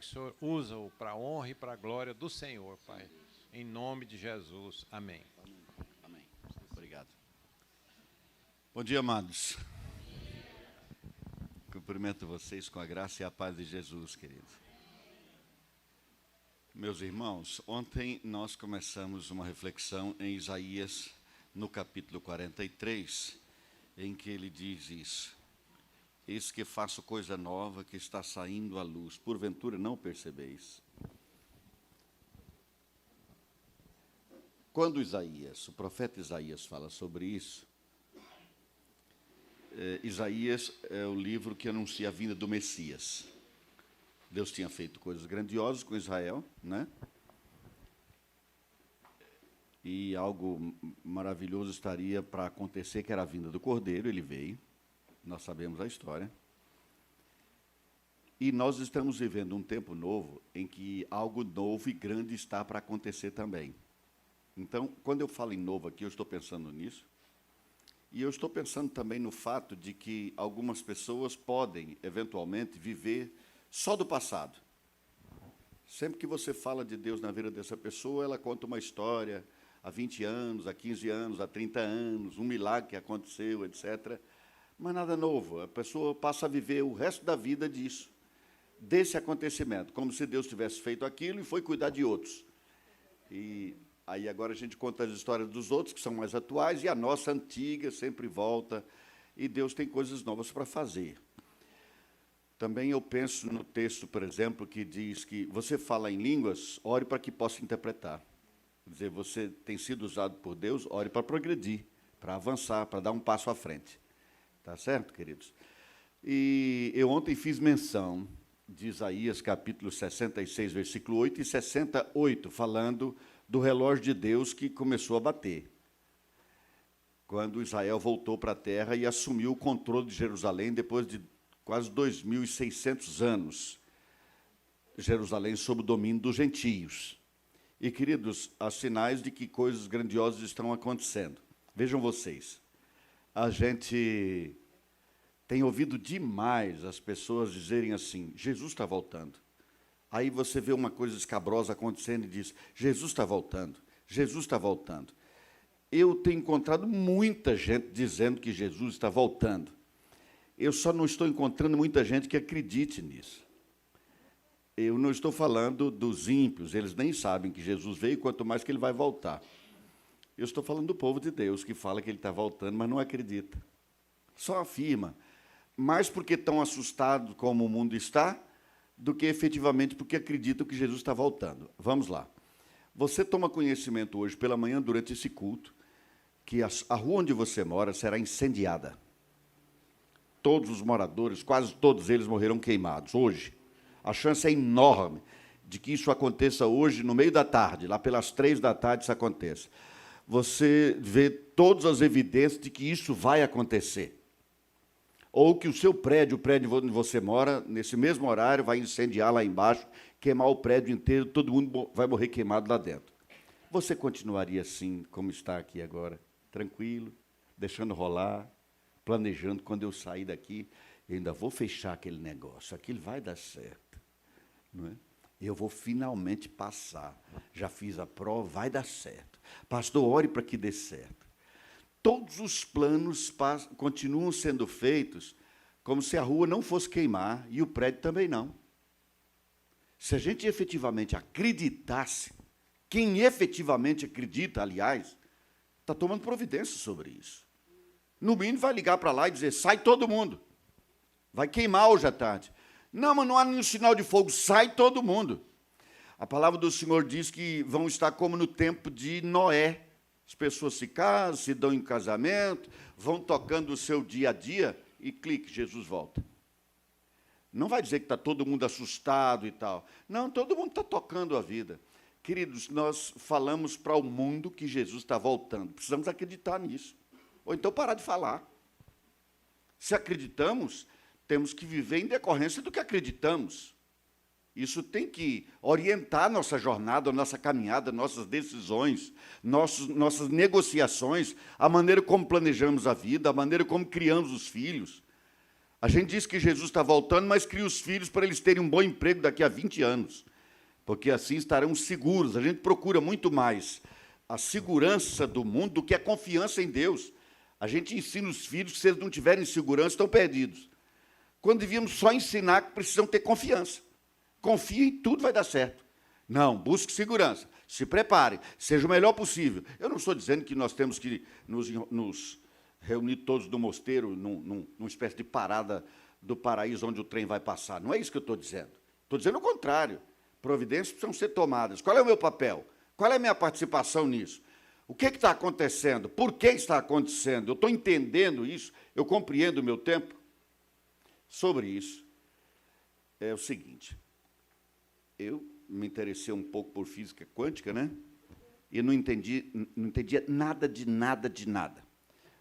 que o Senhor usa-o para a honra e para a glória do Senhor, Pai. Em nome de Jesus. Amém. Amém. Obrigado. Bom dia, amados. Cumprimento vocês com a graça e a paz de Jesus, queridos. Meus irmãos, ontem nós começamos uma reflexão em Isaías, no capítulo 43, em que ele diz isso: eis que faço coisa nova que está saindo à luz, porventura não percebeis? Quando o profeta Isaías fala sobre isso, Isaías é o livro que anuncia a vinda do Messias. Deus tinha feito coisas grandiosas com Israel, né? E algo maravilhoso estaria para acontecer, que era a vinda do Cordeiro. Ele veio, nós sabemos a história. E nós estamos vivendo um tempo novo, em que algo novo e grande está para acontecer também. Então, quando eu falo em novo aqui, eu estou pensando nisso. E eu estou pensando também no fato de que algumas pessoas podem, eventualmente, viver só do passado. Sempre que você fala de Deus na vida dessa pessoa, ela conta uma história há 20 anos, há 15 anos, há 30 anos, um milagre que aconteceu, etc. Mas nada novo. A pessoa passa a viver o resto da vida disso, desse acontecimento, como se Deus tivesse feito aquilo e foi cuidar de outros. E aí agora a gente conta as histórias dos outros, que são mais atuais, e a nossa antiga sempre volta, e Deus tem coisas novas para fazer. Também eu penso no texto, por exemplo, que diz que você fala em línguas, ore para que possa interpretar. Quer dizer, você tem sido usado por Deus, ore para progredir, para avançar, para dar um passo à frente. Tá certo, queridos? E eu ontem fiz menção de Isaías, capítulo 66, versículo 8 e 68, falando do relógio de Deus que começou a bater, quando Israel voltou para a terra e assumiu o controle de Jerusalém depois de quase 2.600 anos, Jerusalém sob o domínio dos gentios. E, queridos, há sinais de que coisas grandiosas estão acontecendo. Vejam vocês, a gente tem ouvido demais as pessoas dizerem assim: Jesus está voltando. Aí você vê uma coisa escabrosa acontecendo e diz: Jesus está voltando, Jesus está voltando. Eu tenho encontrado muita gente dizendo que Jesus está voltando. Eu só não estou encontrando muita gente que acredite nisso. Eu não estou falando dos ímpios, eles nem sabem que Jesus veio, quanto mais que ele vai voltar. Eu estou falando do povo de Deus, que fala que ele está voltando, mas não acredita. Só afirma, mais porque estão assustados como o mundo está, do que efetivamente porque acreditam que Jesus está voltando. Vamos lá. Você toma conhecimento hoje pela manhã, durante esse culto, que a rua onde você mora será incendiada. Todos os moradores, quase todos eles morrerão queimados hoje. A chance é enorme de que isso aconteça hoje, no meio da tarde, lá pelas 3 da tarde isso aconteça. Você vê todas as evidências de que isso vai acontecer. Ou que o seu prédio, o prédio onde você mora, nesse mesmo horário, vai incendiar lá embaixo, queimar o prédio inteiro, todo mundo vai morrer queimado lá dentro. Você continuaria assim, como está aqui agora, tranquilo, deixando rolar, planejando, quando eu sair daqui, eu ainda vou fechar aquele negócio, aquilo vai dar certo, não é? Eu vou finalmente passar, já fiz a prova, vai dar certo. Pastor, ore para que dê certo. Todos os planos continuam sendo feitos como se a rua não fosse queimar e o prédio também não. Se a gente efetivamente acreditasse, quem efetivamente acredita, aliás, está tomando providência sobre isso. No mínimo vai ligar para lá e dizer: sai todo mundo. Vai queimar hoje à tarde. Não, mas não há nenhum sinal de fogo, sai todo mundo. A palavra do Senhor diz que vão estar como no tempo de Noé. As pessoas se casam, se dão em casamento, vão tocando o seu dia a dia e clique, Jesus volta. Não vai dizer que está todo mundo assustado e tal. Não, todo mundo está tocando a vida. Queridos, nós falamos para o mundo que Jesus está voltando. Precisamos acreditar nisso. Ou então parar de falar. Se acreditamos, temos que viver em decorrência do que acreditamos. Isso tem que orientar nossa jornada, nossa caminhada, nossas decisões, nossas negociações, a maneira como planejamos a vida, a maneira como criamos os filhos. A gente diz que Jesus está voltando, mas cria os filhos para eles terem um bom emprego daqui a 20 anos, porque assim estarão seguros. A gente procura muito mais a segurança do mundo do que a confiança em Deus. A gente ensina os filhos que, se eles não tiverem segurança, estão perdidos. Quando devíamos só ensinar que precisam ter confiança. Confie em tudo, vai dar certo. Não, busque segurança. Se prepare, seja o melhor possível. Eu não estou dizendo que nós temos que nos reunir todos no mosteiro, numa espécie de parada do paraíso onde o trem vai passar. Não é isso que eu estou dizendo. Estou dizendo o contrário. Providências precisam ser tomadas. Qual é o meu papel? Qual é a minha participação nisso? O que está acontecendo? Por que está acontecendo? Eu estou entendendo isso? Eu compreendo o meu tempo? Sobre isso, é o seguinte. Eu me interessei um pouco por física quântica, né? E não entendia nada de nada.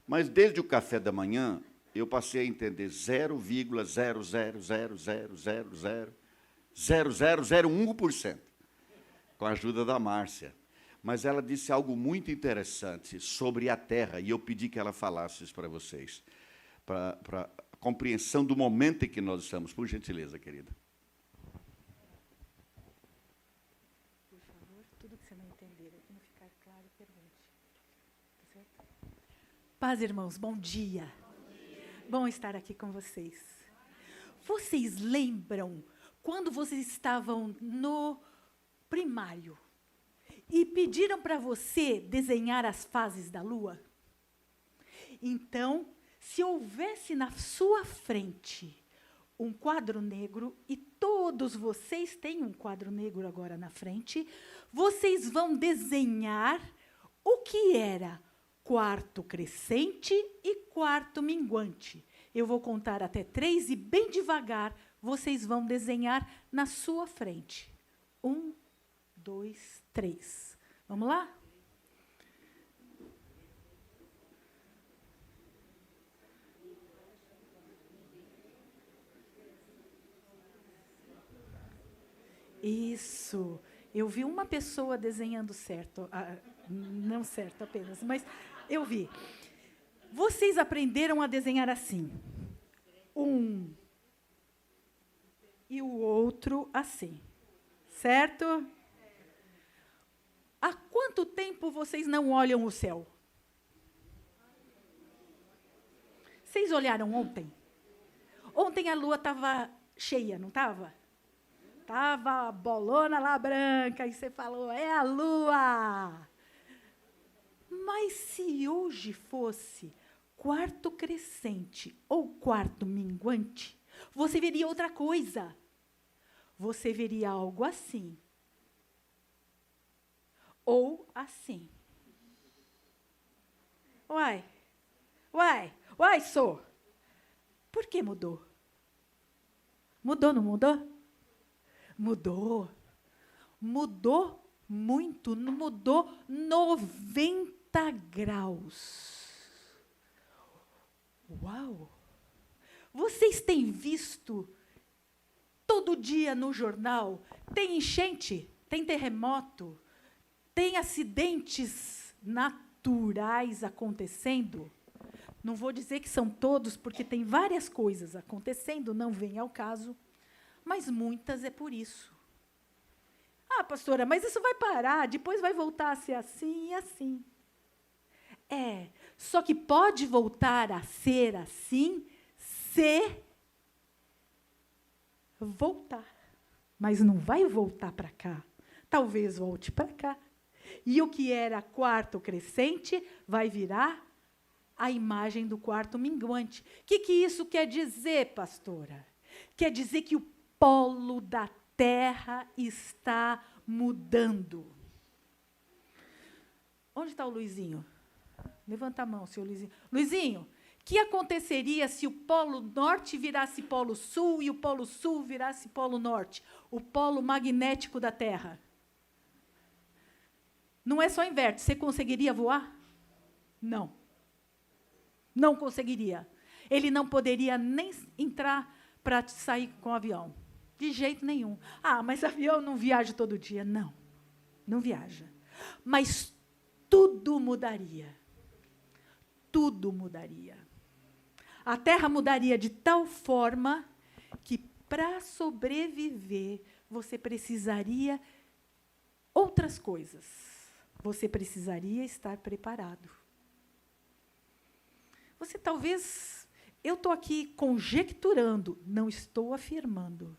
Mas desde o café da manhã, eu passei a entender 0,000000001%, com a ajuda da Márcia. Mas ela disse algo muito interessante sobre a Terra, e eu pedi que ela falasse isso para vocês, para a compreensão do momento em que nós estamos. Por gentileza, querida. Por favor, tudo que você não entender, que não ficar claro, pergunte. Tá certo? Paz, irmãos, bom dia. Bom estar aqui com vocês. Vocês lembram quando vocês estavam no primário e pediram para você desenhar as fases da Lua? Então, se houvesse na sua frente um quadro negro, e todos vocês têm um quadro negro agora na frente, vocês vão desenhar o que era quarto crescente e quarto minguante. Eu vou contar até 3 e, bem devagar, vocês vão desenhar na sua frente. 1, 2, 3. Vamos lá? Isso. Eu vi uma pessoa desenhando certo. Não certo apenas, mas eu vi. Vocês aprenderam a desenhar assim. Um. E o outro assim. Certo? Há quanto tempo vocês não olham o céu? Vocês olharam ontem? Ontem a lua estava cheia, não estava? Estava a bolona lá branca, e você falou, é a lua. Mas se hoje fosse quarto crescente ou quarto minguante, você veria outra coisa. Você veria algo assim. Ou assim. Uai, só. Por que mudou? Mudou, não mudou? Mudou. Mudou muito, mudou 90 graus. Uau! Vocês têm visto todo dia no jornal, tem enchente, tem terremoto, tem acidentes naturais acontecendo? Não vou dizer que são todos, porque tem várias coisas acontecendo, não vem ao caso, mas muitas é por isso. Ah, pastora, mas isso vai parar, depois vai voltar a ser assim e assim. É, só que pode voltar a ser assim se voltar. Mas não vai voltar para cá. Talvez volte para cá. E o que era quarto crescente vai virar a imagem do quarto minguante. O que isso quer dizer, pastora? Quer dizer que o polo da Terra está mudando. Onde está o Luizinho? Levanta a mão, senhor Luizinho. Luizinho, o que aconteceria se o polo norte virasse polo sul e o polo sul virasse polo norte? O polo magnético da Terra. Não é só inverte. Você conseguiria voar? Não. Não conseguiria. Ele não poderia nem entrar para sair com o avião. De jeito nenhum. Ah, mas avião não viaja todo dia. Não, não viaja. Mas tudo mudaria. Tudo mudaria. A terra mudaria de tal forma que, para sobreviver, você precisaria outras coisas. Você precisaria estar preparado. Você talvez... Eu estou aqui conjecturando, não estou afirmando.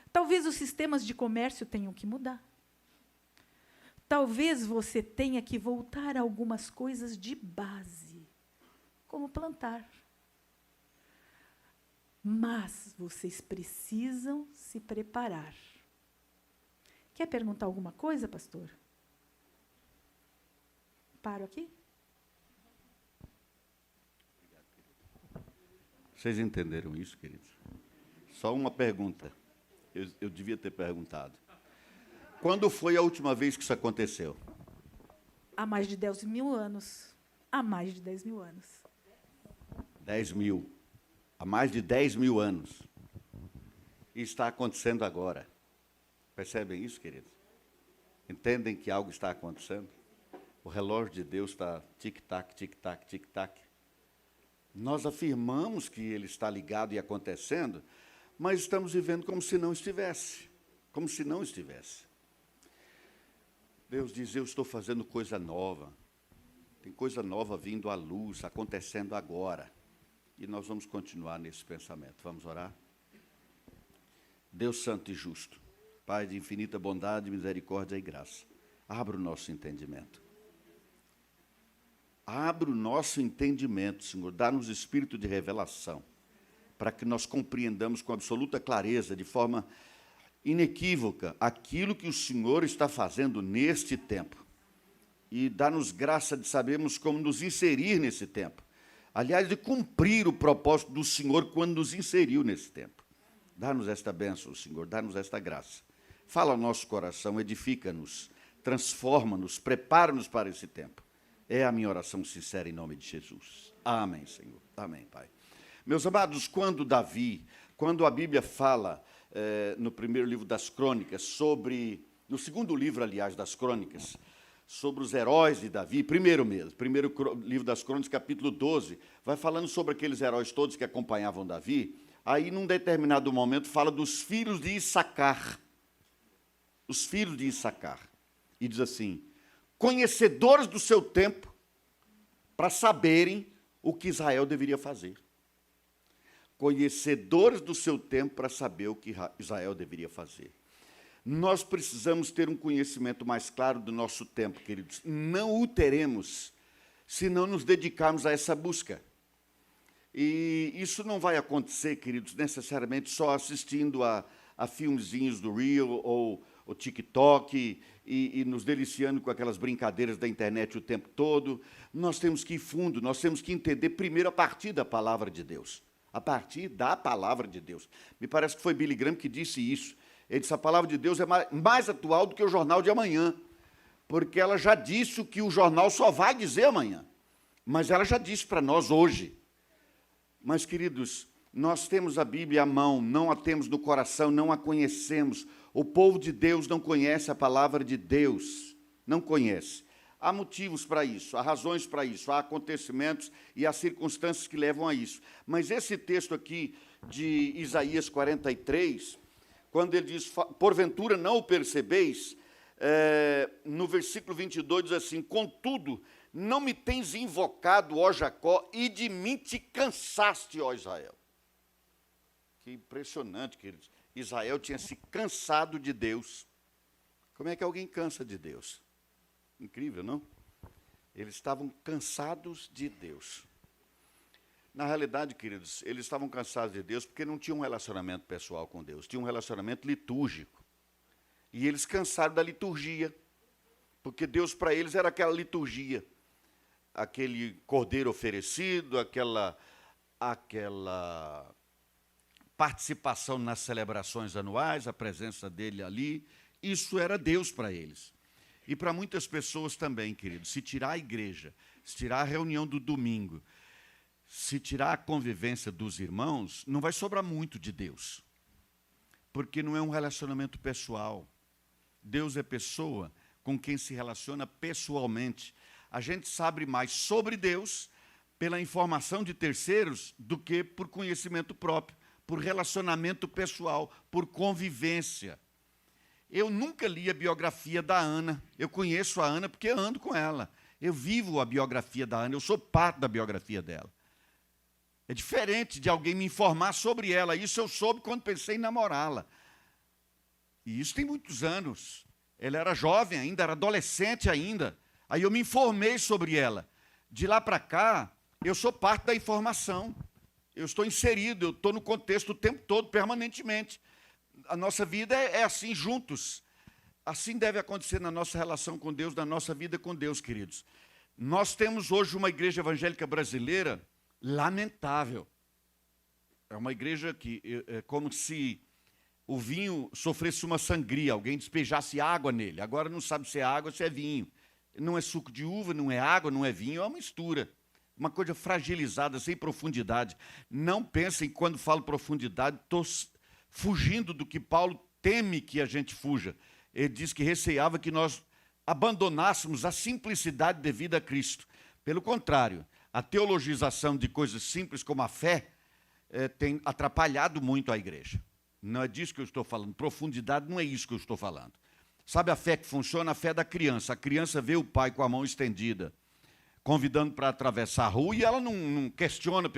Talvez os sistemas de comércio tenham que mudar. Talvez você tenha que voltar a algumas coisas de base, como plantar. Mas vocês precisam se preparar. Quer perguntar alguma coisa, pastor? Paro aqui? Vocês entenderam isso, queridos? Só uma pergunta. Eu devia ter perguntado. Quando foi a última vez que isso aconteceu? Há mais de 10 mil anos. Há mais de 10 mil anos. 10 mil. Há mais de 10 mil anos. E está acontecendo agora. Percebem isso, queridos? Entendem que algo está acontecendo? O relógio de Deus está tic-tac, tic-tac, tic-tac. Nós afirmamos que ele está ligado e acontecendo, mas estamos vivendo como se não estivesse. Como se não estivesse. Deus diz, eu estou fazendo coisa nova. Tem coisa nova vindo à luz, acontecendo agora. E nós vamos continuar nesse pensamento. Vamos orar? Deus santo e justo, Pai de infinita bondade, misericórdia e graça, abra o nosso entendimento. Abra o nosso entendimento, Senhor, dá-nos espírito de revelação, para que nós compreendamos com absoluta clareza, de forma inequívoca, aquilo que o Senhor está fazendo neste tempo. E dá-nos graça de sabermos como nos inserir nesse tempo. Aliás, de cumprir o propósito do Senhor quando nos inseriu nesse tempo. Dá-nos esta bênção, Senhor, dá-nos esta graça. Fala ao nosso coração, edifica-nos, transforma-nos, prepara-nos para esse tempo. É a minha oração sincera em nome de Jesus. Amém, Senhor. Amém, Pai. Meus amados, quando a Bíblia fala no primeiro livro das Crônicas, no segundo livro, aliás, das Crônicas, sobre os heróis de Davi, primeiro livro das Crônicas, capítulo 12, vai falando sobre aqueles heróis todos que acompanhavam Davi, aí, num determinado momento, fala dos filhos de Issacar. Os filhos de Issacar. E diz assim, conhecedores do seu tempo, para saberem o que Israel deveria fazer. Conhecedores do seu tempo, para saber o que Israel deveria fazer. Nós precisamos ter um conhecimento mais claro do nosso tempo, queridos. Não o teremos se não nos dedicarmos a essa busca. E isso não vai acontecer, queridos, necessariamente só assistindo a filmezinhos do Reel ou o TikTok e nos deliciando com aquelas brincadeiras da internet o tempo todo. Nós temos que ir fundo, nós temos que entender primeiro a partir da palavra de Deus. A partir da palavra de Deus. Me parece que foi Billy Graham que disse isso. Ele disse, a palavra de Deus é mais atual do que o jornal de amanhã, porque ela já disse o que o jornal só vai dizer amanhã, mas ela já disse para nós hoje. Mas, queridos, nós temos a Bíblia à mão, não a temos no coração, não a conhecemos. O povo de Deus não conhece a palavra de Deus, não conhece. Há motivos para isso, há razões para isso, há acontecimentos e há circunstâncias que levam a isso. Mas esse texto aqui de Isaías 43, quando ele diz, porventura não o percebeis, no versículo 22 diz assim, contudo, não me tens invocado, ó Jacó, e de mim te cansaste, ó Israel. Que impressionante, queridos. Israel tinha se cansado de Deus. Como é que alguém cansa de Deus? Incrível, não? Eles estavam cansados de Deus. Na realidade, queridos, eles estavam cansados de Deus porque não tinham um relacionamento pessoal com Deus, tinham um relacionamento litúrgico. E eles cansaram da liturgia, porque Deus para eles era aquela liturgia, aquele cordeiro oferecido, aquela participação nas celebrações anuais, a presença dele ali, isso era Deus para eles. E para muitas pessoas também, queridos, se tirar a igreja, se tirar a reunião do domingo, se tirar a convivência dos irmãos, não vai sobrar muito de Deus. Porque não é um relacionamento pessoal. Deus é pessoa com quem se relaciona pessoalmente. A gente sabe mais sobre Deus pela informação de terceiros do que por conhecimento próprio, por relacionamento pessoal, por convivência. Eu nunca li a biografia da Ana. Eu conheço a Ana porque ando com ela. Eu vivo a biografia da Ana, eu sou parte da biografia dela. É diferente de alguém me informar sobre ela. Isso eu soube quando pensei em namorá-la. E isso tem muitos anos. Ela era jovem ainda, era adolescente ainda. Aí eu me informei sobre ela. De lá para cá, eu sou parte da informação. Eu estou inserido, eu estou no contexto o tempo todo, permanentemente. A nossa vida é assim, juntos. Assim deve acontecer na nossa relação com Deus, na nossa vida com Deus, queridos. Nós temos hoje uma igreja evangélica brasileira lamentável. É uma igreja que é como se o vinho sofresse uma sangria, alguém despejasse água nele. Agora não sabe se é água ou se é vinho. Não é suco de uva, não é água, não é vinho, é uma mistura. Uma coisa fragilizada, sem profundidade. Não pensem, quando falo profundidade, estou fugindo do que Paulo teme que a gente fuja. Ele diz que receava que nós abandonássemos a simplicidade devida a Cristo. Pelo contrário, a teologização de coisas simples como a fé tem atrapalhado muito a igreja. Não é disso que eu estou falando. Profundidade não é isso que eu estou falando. Sabe a fé que funciona? A fé da criança. A criança vê o pai com a mão estendida, convidando para atravessar a rua, e ela não questiona,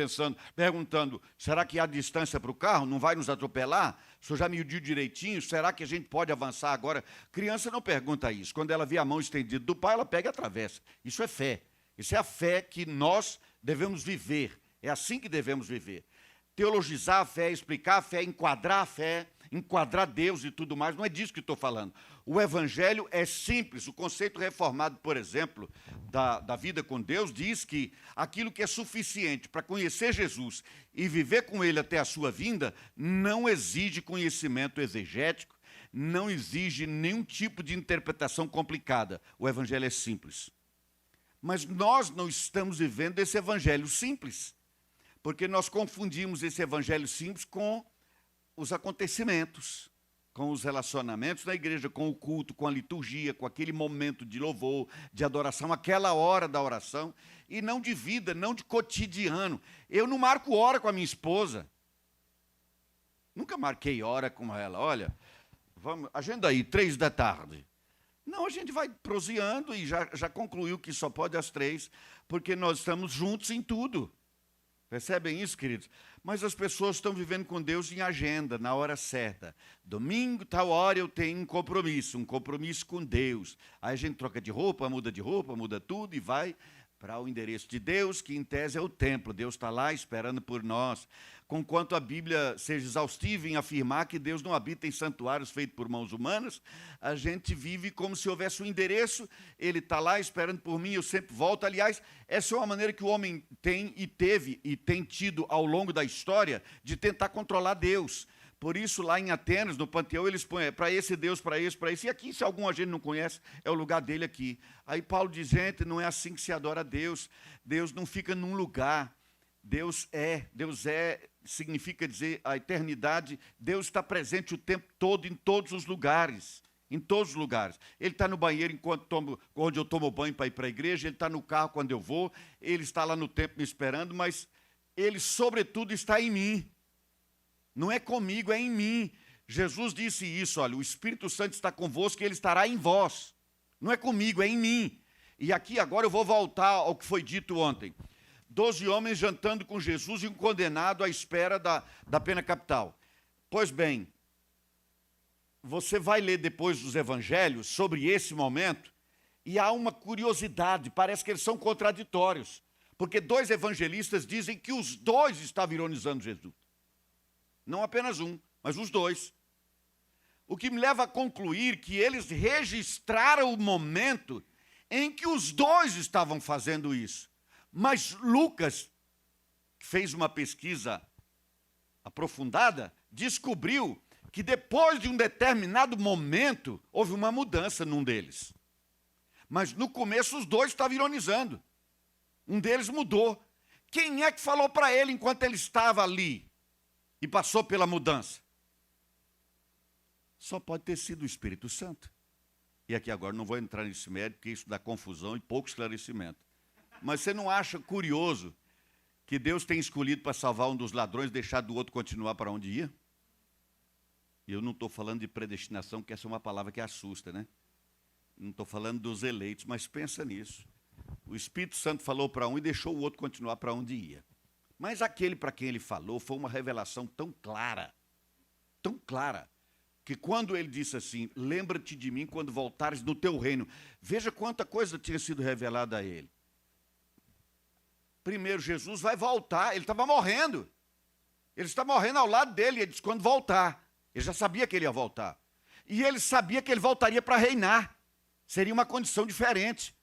perguntando, será que há distância para o carro? Não vai nos atropelar? O senhor já mediu direitinho? Será que a gente pode avançar agora? Criança não pergunta isso. Quando ela vê a mão estendida do pai, ela pega e atravessa. Isso é fé. Isso é a fé que nós devemos viver. É assim que devemos viver. Teologizar a fé, explicar a fé, enquadrar a fé, enquadrar Deus e tudo mais, não é disso que estou falando. O Evangelho é simples. O conceito reformado, por exemplo, da vida com Deus, diz que aquilo que é suficiente para conhecer Jesus e viver com Ele até a sua vinda, não exige conhecimento exegético, não exige nenhum tipo de interpretação complicada. O Evangelho é simples. Mas nós não estamos vivendo esse Evangelho simples, porque nós confundimos esse Evangelho simples com os acontecimentos, com os relacionamentos na igreja, com o culto, com a liturgia, com aquele momento de louvor, de adoração, aquela hora da oração, e não de vida, não de cotidiano. Eu não marco hora com a minha esposa. Nunca marquei hora com ela. Olha, vamos, agenda aí, 3 da tarde. Não, a gente vai proseando e já concluiu que só pode às 3, porque nós estamos juntos em tudo. Percebem isso, queridos? Mas as pessoas estão vivendo com Deus em agenda, na hora certa. Domingo, tal hora, eu tenho um compromisso com Deus. Aí a gente troca de roupa, muda tudo e vai para o endereço de Deus, que em tese é o templo. Deus está lá esperando por nós. Conquanto a Bíblia seja exaustiva em afirmar que Deus não habita em santuários feitos por mãos humanas, a gente vive como se houvesse um endereço, Ele está lá esperando por mim, eu sempre volto. Aliás, essa é uma maneira que o homem tem e teve e tem tido ao longo da história de tentar controlar Deus. Por isso, lá em Atenas, no Panteão, eles põem para esse Deus, para esse. E aqui, se algum a gente não conhece, é o lugar dele aqui. Aí Paulo diz, gente, não é assim que se adora a Deus. Deus não fica num lugar. Deus é, significa dizer a eternidade. Deus está presente o tempo todo, em todos os lugares. Em todos os lugares. Ele está no banheiro onde eu tomo banho para ir para a igreja, ele está no carro quando eu vou, ele está lá no templo me esperando, mas ele, sobretudo, está em mim. Não é comigo, é em mim. Jesus disse isso, olha, o Espírito Santo está convosco e ele estará em vós. Não é comigo, é em mim. E aqui agora eu vou voltar ao que foi dito ontem. 12 homens jantando com Jesus e um condenado à espera da pena capital. Pois bem, você vai ler depois dos evangelhos sobre esse momento e há uma curiosidade, parece que eles são contraditórios. Porque 2 evangelistas dizem que os 2 estavam ironizando Jesus. Não apenas um, mas os 2. O que me leva a concluir que eles registraram o momento em que os 2 estavam fazendo isso. Mas Lucas, que fez uma pesquisa aprofundada, descobriu que depois de um determinado momento, houve uma mudança num deles. Mas no começo os 2 estavam ironizando. Um deles mudou. Quem é que falou para ele enquanto ele estava ali e passou pela mudança? Só pode ter sido o Espírito Santo. E aqui agora não vou entrar nesse mérito, porque isso dá confusão e pouco esclarecimento. Mas você não acha curioso que Deus tem escolhido para salvar um dos ladrões e deixar do outro continuar para onde ia? E eu não estou falando de predestinação, que essa é uma palavra que assusta, né? Não estou falando dos eleitos, mas pensa nisso. O Espírito Santo falou para um e deixou o outro continuar para onde ia. Mas aquele para quem ele falou foi uma revelação tão clara, que quando ele disse assim, lembra-te de mim quando voltares no teu reino. Veja quanta coisa tinha sido revelada a ele. Primeiro, Jesus vai voltar, ele estava morrendo. Ele está morrendo ao lado dele, ele disse, quando voltar. Ele já sabia que ele ia voltar. E ele sabia que ele voltaria para reinar. Seria uma condição diferente.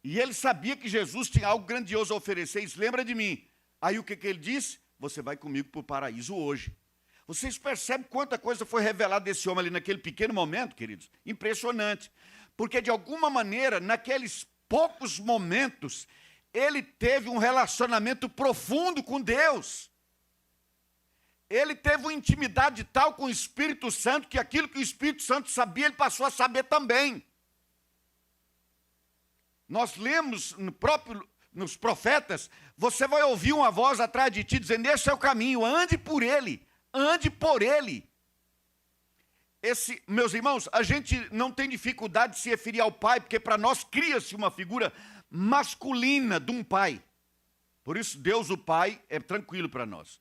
E ele sabia que Jesus tinha algo grandioso a oferecer. Ele lembra de mim. Aí o que ele disse? Você vai comigo para o paraíso hoje. Vocês percebem quanta coisa foi revelada desse homem ali naquele pequeno momento, queridos? Impressionante. Porque, de alguma maneira, naqueles poucos momentos, ele teve um relacionamento profundo com Deus. Ele teve uma intimidade tal com o Espírito Santo, que aquilo que o Espírito Santo sabia, ele passou a saber também. Nós lemos nos profetas, você vai ouvir uma voz atrás de ti dizendo, esse é o caminho, ande por ele. Ande por ele. Meus irmãos, a gente não tem dificuldade de se referir ao pai, porque para nós cria-se uma figura masculina de um pai. Por isso, Deus, o pai, é tranquilo para nós.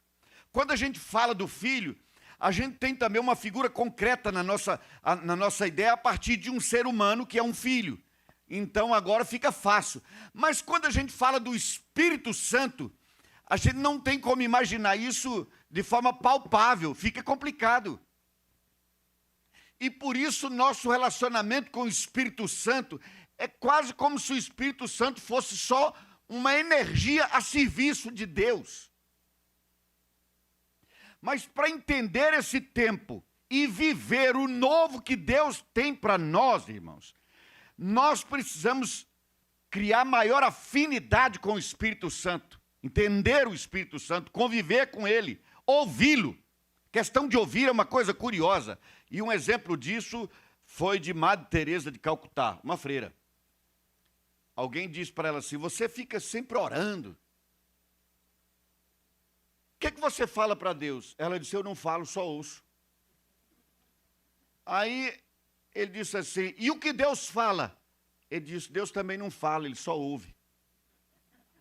Quando a gente fala do filho, a gente tem também uma figura concreta na nossa ideia a partir de um ser humano que é um filho. Então, agora fica fácil. Mas quando a gente fala do Espírito Santo, a gente não tem como imaginar isso de forma palpável, fica complicado. E por isso nosso relacionamento com o Espírito Santo é quase como se o Espírito Santo fosse só uma energia a serviço de Deus. Mas para entender esse tempo e viver o novo que Deus tem para nós, irmãos, nós precisamos criar maior afinidade com o Espírito Santo, entender o Espírito Santo, conviver com ele, ouvi-lo. Questão de ouvir é uma coisa curiosa. E um exemplo disso foi de Madre Teresa de Calcutá, uma freira. Alguém disse para ela assim, você fica sempre orando. O que você fala para Deus? Ela disse, eu não falo, só ouço. Aí ele disse assim, e o que Deus fala? Ele disse, Deus também não fala, ele só ouve.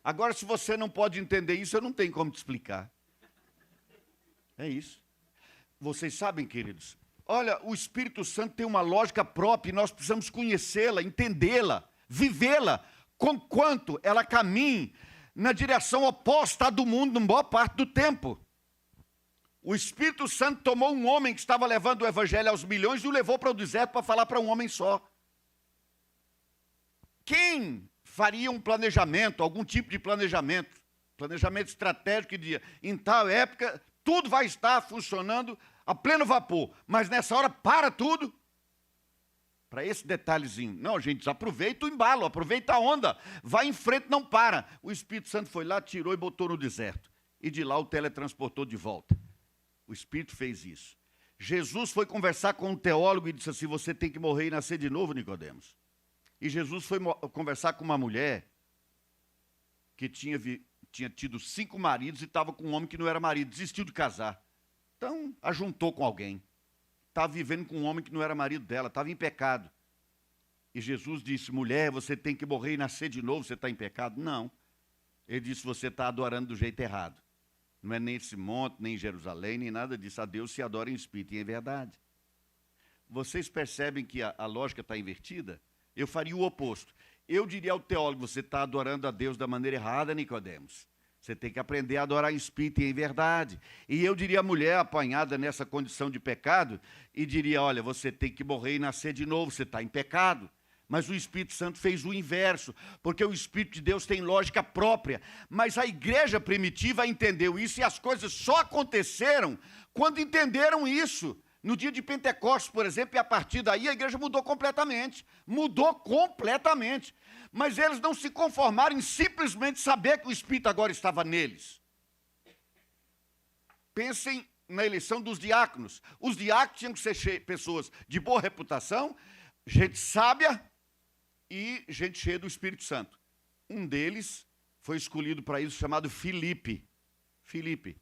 Agora, se você não pode entender isso, eu não tenho como te explicar. É isso. Vocês sabem, queridos, olha, o Espírito Santo tem uma lógica própria e nós precisamos conhecê-la, entendê-la, vivê-la, conquanto ela caminhe na direção oposta à do mundo, em boa parte do tempo. O Espírito Santo tomou um homem que estava levando o evangelho aos milhões e o levou para o deserto para falar para um homem só. Quem faria um planejamento, algum tipo de planejamento estratégico que dizia, em tal época, tudo vai estar funcionando a pleno vapor, mas nessa hora para tudo, para esse detalhezinho. Não, gente, aproveita o embalo, aproveita a onda, vai em frente, não para. O Espírito Santo foi lá, tirou e botou no deserto, e de lá o teletransportou de volta. O Espírito fez isso. Jesus foi conversar com um teólogo e disse assim, você tem que morrer e nascer de novo, Nicodemos. E Jesus foi conversar com uma mulher que tinha tido 5 maridos e estava com um homem que não era marido, desistiu de casar. Então, ajuntou com alguém. Estava vivendo com um homem que não era marido dela, estava em pecado. E Jesus disse, mulher, você tem que morrer e nascer de novo, você está em pecado? Não. Ele disse, você está adorando do jeito errado. Não é nem esse monte, nem em Jerusalém, nem nada disso. A Deus se adora em espírito e em verdade. Vocês percebem que a lógica está invertida? Eu faria o oposto. Eu diria ao teólogo, você está adorando a Deus da maneira errada, Nicodemos. Você tem que aprender a adorar em espírito e em verdade. E eu diria à mulher apanhada nessa condição de pecado, e diria, olha, você tem que morrer e nascer de novo, você está em pecado. Mas o Espírito Santo fez o inverso, porque o Espírito de Deus tem lógica própria. Mas a igreja primitiva entendeu isso, e as coisas só aconteceram quando entenderam isso. No dia de Pentecostes, por exemplo, e a partir daí a igreja mudou completamente. Mudou completamente. Mas eles não se conformaram em simplesmente saber que o Espírito agora estava neles. Pensem na eleição dos diáconos. Os diáconos tinham que ser pessoas de boa reputação, gente sábia e gente cheia do Espírito Santo. Um deles foi escolhido para isso, chamado Filipe. Filipe.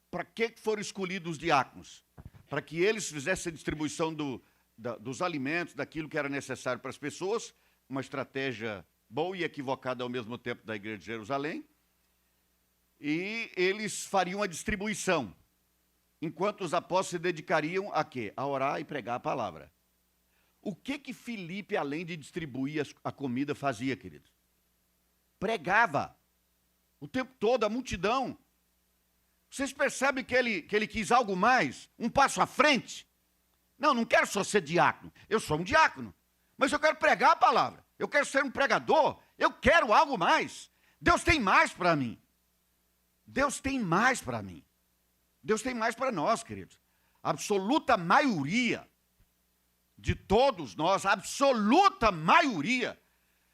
Para que foram escolhidos os diáconos? Para que eles fizessem a distribuição dos alimentos, daquilo que era necessário para as pessoas, uma estratégia boa e equivocada ao mesmo tempo da igreja de Jerusalém, e eles fariam a distribuição, enquanto os apóstolos se dedicariam a quê? A orar e pregar a palavra. O que Filipe, além de distribuir a comida, fazia, queridos? Pregava o tempo todo, a multidão. Vocês percebem que ele quis algo mais? Um passo à frente? Não quero só ser diácono. Eu sou um diácono, mas eu quero pregar a palavra. Eu quero ser um pregador. Eu quero algo mais. Deus tem mais para mim. Deus tem mais para mim. Deus tem mais para nós, queridos. A absoluta maioria de todos nós, a absoluta maioria,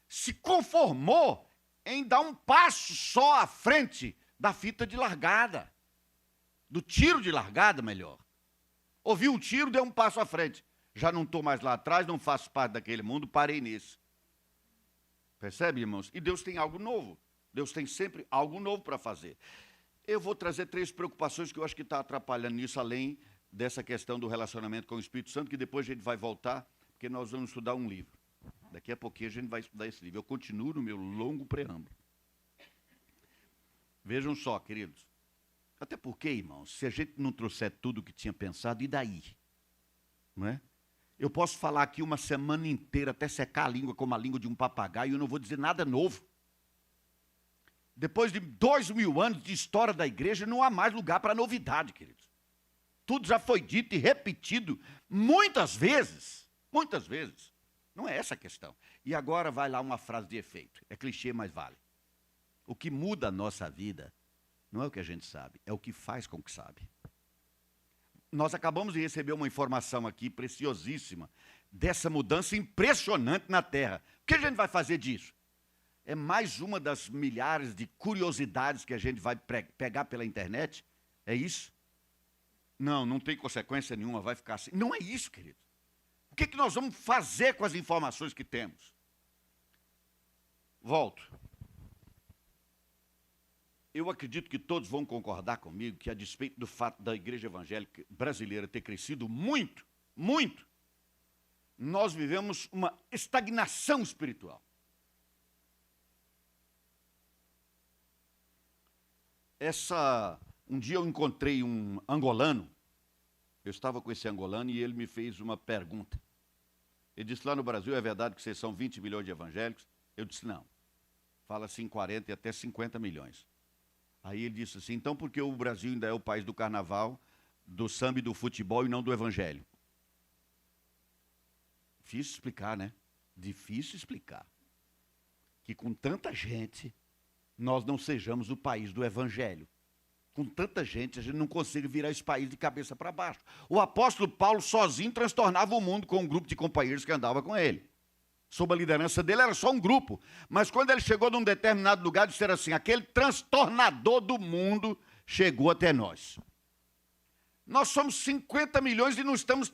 se conformou em dar um passo só à frente da fita de largada. Do tiro de largada, melhor. Ouvi um tiro, deu um passo à frente. Já não estou mais lá atrás, não faço parte daquele mundo, parei nisso. Percebe, irmãos? E Deus tem algo novo. Deus tem sempre algo novo para fazer. Eu vou trazer 3 preocupações que eu acho que está atrapalhando nisso, além dessa questão do relacionamento com o Espírito Santo, que depois a gente vai voltar, porque nós vamos estudar um livro. Daqui a pouquinho a gente vai estudar esse livro. Eu continuo no meu longo preâmbulo. Vejam só, queridos. Até porque, irmãos, se a gente não trouxer tudo o que tinha pensado, e daí? Não é? Eu posso falar aqui uma semana inteira, até secar a língua como a língua de um papagaio, e eu não vou dizer nada novo. Depois de 2000 anos de história da igreja, não há mais lugar para novidade, queridos. Tudo já foi dito e repetido muitas vezes. Muitas vezes. Não é essa a questão. E agora vai lá uma frase de efeito. É clichê, mas vale. O que muda a nossa vida não é o que a gente sabe, é o que faz com que sabe. Nós acabamos de receber uma informação aqui preciosíssima dessa mudança impressionante na Terra. O que a gente vai fazer disso? É mais uma das milhares de curiosidades que a gente vai pegar pela internet? É isso? Não tem consequência nenhuma, vai ficar assim. Não é isso, querido. O que nós vamos fazer com as informações que temos? Volto. Eu acredito que todos vão concordar comigo que, a despeito do fato da igreja evangélica brasileira ter crescido muito, nós vivemos uma estagnação espiritual. Um dia eu encontrei um angolano, eu estava com esse angolano e ele me fez uma pergunta. Ele disse, lá no Brasil é verdade que vocês são 20 milhões de evangélicos? Eu disse, não. Fala-se em 40 e até 50 milhões. Aí ele disse assim, então por que o Brasil ainda é o país do carnaval, do samba e do futebol e não do evangelho? Difícil explicar, né? Difícil explicar. Que com tanta gente, nós não sejamos o país do evangelho. Com tanta gente, a gente não consegue virar esse país de cabeça para baixo. O apóstolo Paulo sozinho transtornava o mundo com um grupo de companheiros que andava com ele. Sob a liderança dele era só um grupo. Mas quando ele chegou num determinado lugar, disseram assim, aquele transtornador do mundo chegou até nós. Nós somos 50 milhões e não estamos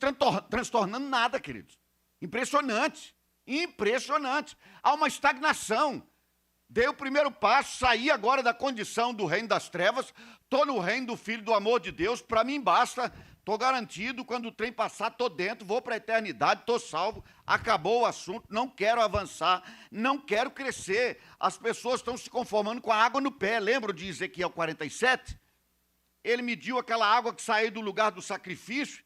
transtornando nada, queridos. Impressionante. Impressionante. Há uma estagnação. Dei o primeiro passo, saí agora da condição do reino das trevas, estou no reino do Filho do amor de Deus, para mim basta, estou garantido, quando o trem passar, estou dentro, vou para a eternidade, estou salvo, acabou o assunto, não quero avançar, não quero crescer. As pessoas estão se conformando com a água no pé, lembram de Ezequiel 47? Ele mediu aquela água que saiu do lugar do sacrifício,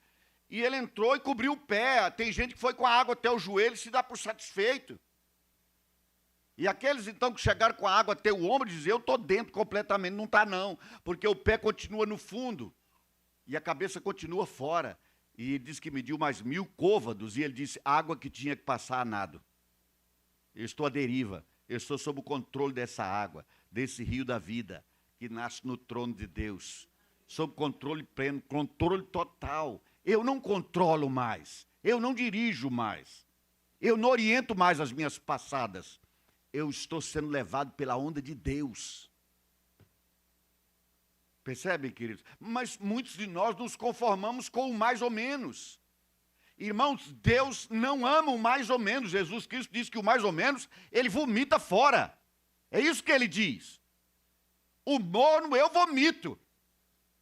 e ele entrou e cobriu o pé. Tem gente que foi com a água até o joelho e se dá por satisfeito. E aqueles, então, que chegaram com a água até o ombro, dizem, eu estou dentro completamente. Não está, não, porque o pé continua no fundo e a cabeça continua fora. E ele disse que mediu mais 1000 côvados, e ele disse, água que tinha que passar a nado. Eu estou à deriva, eu estou sob o controle dessa água, desse rio da vida, que nasce no trono de Deus. Sob controle pleno, controle total. Eu não controlo mais, eu não dirijo mais, eu não oriento mais as minhas passadas. Eu estou sendo levado pela onda de Deus. Percebem, queridos? Mas muitos de nós nos conformamos com o mais ou menos. Irmãos, Deus não ama o mais ou menos. Jesus Cristo diz que o mais ou menos, ele vomita fora. É isso que ele diz. O morno eu vomito.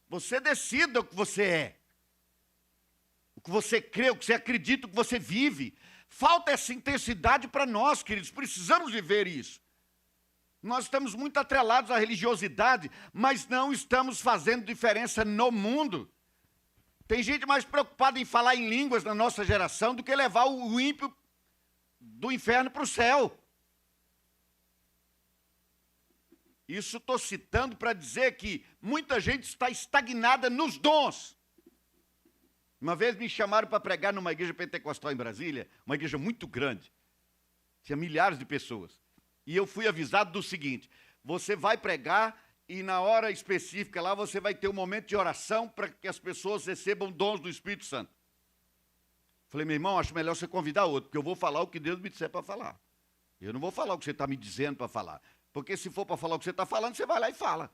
Você decida o que você é. O que você crê, o que você acredita, o que você vive. Falta essa intensidade para nós, queridos. Precisamos viver isso. Nós estamos muito atrelados à religiosidade, mas não estamos fazendo diferença no mundo. Tem gente mais preocupada em falar em línguas na nossa geração do que levar o ímpio do inferno para o céu. Isso estou citando para dizer que muita gente está estagnada nos dons. Uma vez me chamaram para pregar numa igreja pentecostal em Brasília, uma igreja muito grande. Tinha milhares de pessoas. E eu fui avisado do seguinte: você vai pregar e na hora específica lá você vai ter um momento de oração para que as pessoas recebam dons do Espírito Santo. Falei, meu irmão, acho melhor você convidar outro, porque eu vou falar o que Deus me disser para falar. Eu não vou falar o que você está me dizendo para falar. Porque se for para falar o que você está falando, você vai lá e fala.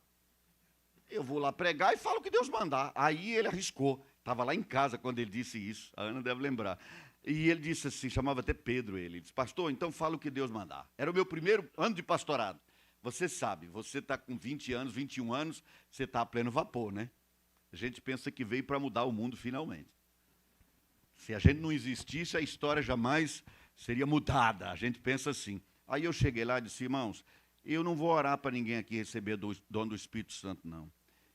Eu vou lá pregar e falo o que Deus mandar. Aí ele arriscou. Estava lá em casa quando ele disse isso. A Ana deve lembrar. E ele disse assim, chamava até Pedro ele. Disse, pastor, então fala o que Deus mandar. Era o meu primeiro ano de pastorado. Você sabe, você está com 20 anos, 21 anos, você está a pleno vapor, né? A gente pensa que veio para mudar o mundo finalmente. Se a gente não existisse, a história jamais seria mudada. A gente pensa assim. Aí eu cheguei lá e disse, irmãos, eu não vou orar para ninguém aqui receber o dom do Espírito Santo, não.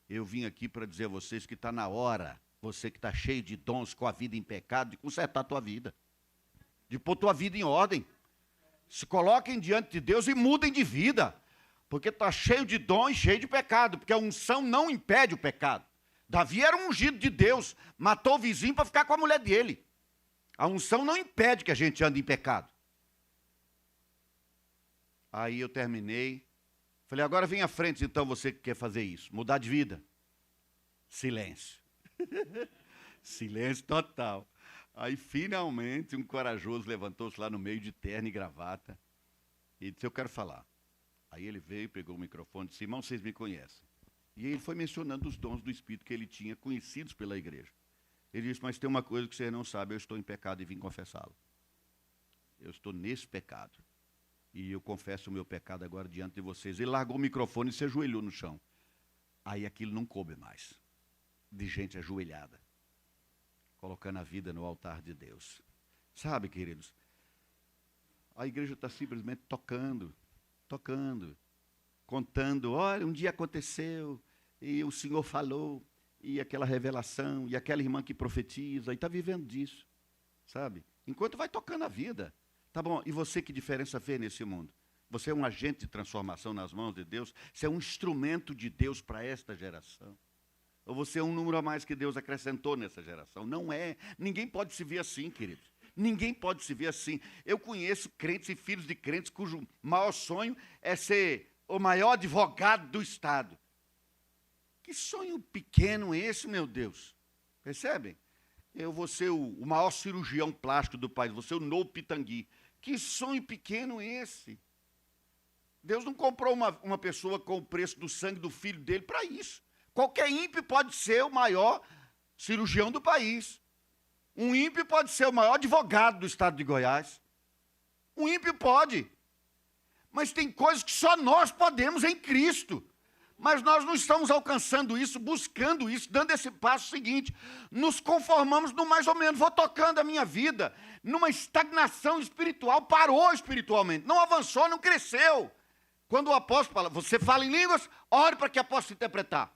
Eu vim aqui para dizer a vocês que está na hora, você que está cheio de dons, com a vida em pecado, de consertar a tua vida. De pôr tua vida em ordem. Se coloquem diante de Deus e mudem de vida. Porque está cheio de dom e cheio de pecado. Porque a unção não impede o pecado. Davi era um ungido de Deus. Matou o vizinho para ficar com a mulher dele. A unção não impede que a gente ande em pecado. Aí eu terminei. Falei, agora vem à frente então você que quer fazer isso. Mudar de vida. Silêncio. Silêncio total. Aí finalmente um corajoso levantou-se lá no meio de terno e gravata. E disse, eu quero falar. Aí ele veio, pegou o microfone e disse, irmão, vocês me conhecem. E ele foi mencionando os dons do Espírito que ele tinha, conhecidos pela igreja. Ele disse, mas tem uma coisa que vocês não sabem, eu estou em pecado e vim confessá-lo. Eu estou nesse pecado. E eu confesso o meu pecado agora diante de vocês. Ele largou o microfone e se ajoelhou no chão. Aí aquilo não coube mais. De gente ajoelhada. Colocando a vida no altar de Deus. Sabe, queridos, a igreja está simplesmente tocando, contando, olha, um dia aconteceu, e o Senhor falou, e aquela revelação, e aquela irmã que profetiza, e está vivendo disso, sabe? Enquanto vai tocando a vida. Tá bom, e você que diferença vê nesse mundo? Você é um agente de transformação nas mãos de Deus? Você é um instrumento de Deus para esta geração? Ou você é um número a mais que Deus acrescentou nessa geração? Não é. Ninguém pode se ver assim, queridos. Ninguém pode se ver assim. Eu conheço crentes e filhos de crentes cujo maior sonho é ser o maior advogado do Estado. Que sonho pequeno esse, meu Deus. Percebem? Eu vou ser o maior cirurgião plástico do país, vou ser o novo Pitangui. Que sonho pequeno esse. Deus não comprou uma pessoa com o preço do sangue do filho dele para isso. Qualquer ímpio pode ser o maior cirurgião do país. Um ímpio pode ser o maior advogado do estado de Goiás. Um ímpio pode. Mas tem coisas que só nós podemos em Cristo. Mas nós não estamos alcançando isso, buscando isso, dando esse passo seguinte. Nos conformamos no mais ou menos, vou tocando a minha vida, numa estagnação espiritual, parou espiritualmente, não avançou, não cresceu. Quando o apóstolo fala, você fala em línguas, ore para que eu possa interpretar.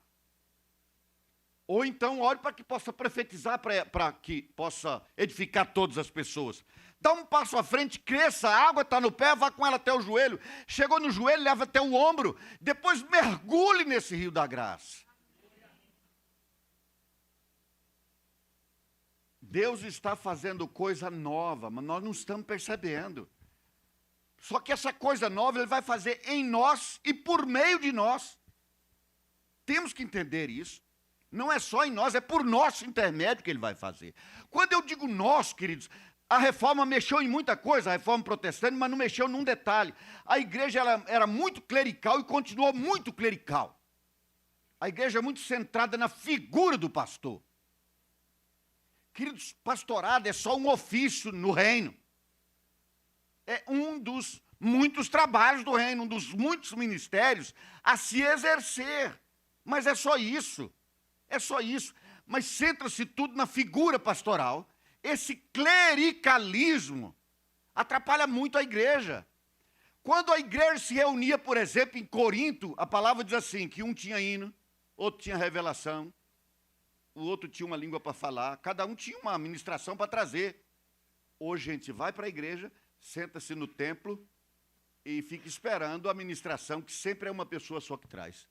Ou então ore para que possa profetizar, para que possa edificar todas as pessoas. Dá um passo à frente, cresça, a água está no pé, vá com ela até o joelho. Chegou no joelho, leva até o ombro. Depois mergulhe nesse rio da graça. Deus está fazendo coisa nova, mas nós não estamos percebendo. Só que essa coisa nova Ele vai fazer em nós e por meio de nós. Temos que entender isso. Não é só em nós, é por nosso intermédio que Ele vai fazer. Quando eu digo nós, queridos, a reforma mexeu em muita coisa, a reforma protestante, mas não mexeu num detalhe. A igreja era muito clerical e continuou muito clerical. A igreja é muito centrada na figura do pastor. Queridos, pastorado é só um ofício no reino. É um dos muitos trabalhos do reino, um dos muitos ministérios a se exercer. Mas é só isso. É só isso. Mas centra-se tudo na figura pastoral. Esse clericalismo atrapalha muito a igreja. Quando a igreja se reunia, por exemplo, em Corinto, a palavra diz assim, que um tinha hino, outro tinha revelação, o outro tinha uma língua para falar, cada um tinha uma ministração para trazer. Hoje a gente vai para a igreja, senta-se no templo e fica esperando a ministração, que sempre é uma pessoa só que traz.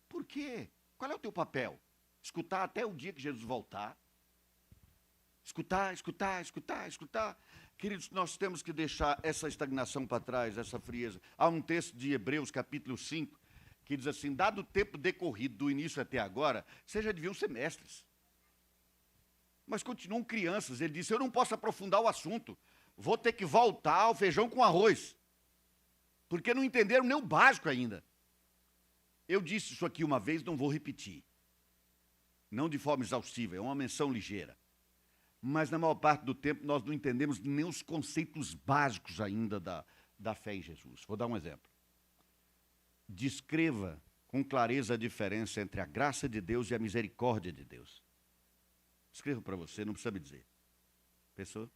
Por quê? Qual é o teu papel? Escutar até o dia que Jesus voltar? Escutar, escutar, escutar, escutar. Queridos, nós temos que deixar essa estagnação para trás, essa frieza. Há um texto de Hebreus, capítulo 5, que diz assim, dado o tempo decorrido do início até agora, vocês já deviam ser mestres. Mas continuam crianças. Ele disse, eu não posso aprofundar o assunto. Vou ter que voltar ao feijão com arroz. Porque não entenderam nem o básico ainda. Eu disse isso aqui uma vez, não vou repetir. Não de forma exaustiva, é uma menção ligeira. Mas na maior parte do tempo nós não entendemos nem os conceitos básicos ainda da fé em Jesus. Vou dar um exemplo. Descreva com clareza a diferença entre a graça de Deus e a misericórdia de Deus. Escrevo para você, não precisa me dizer. Pensou?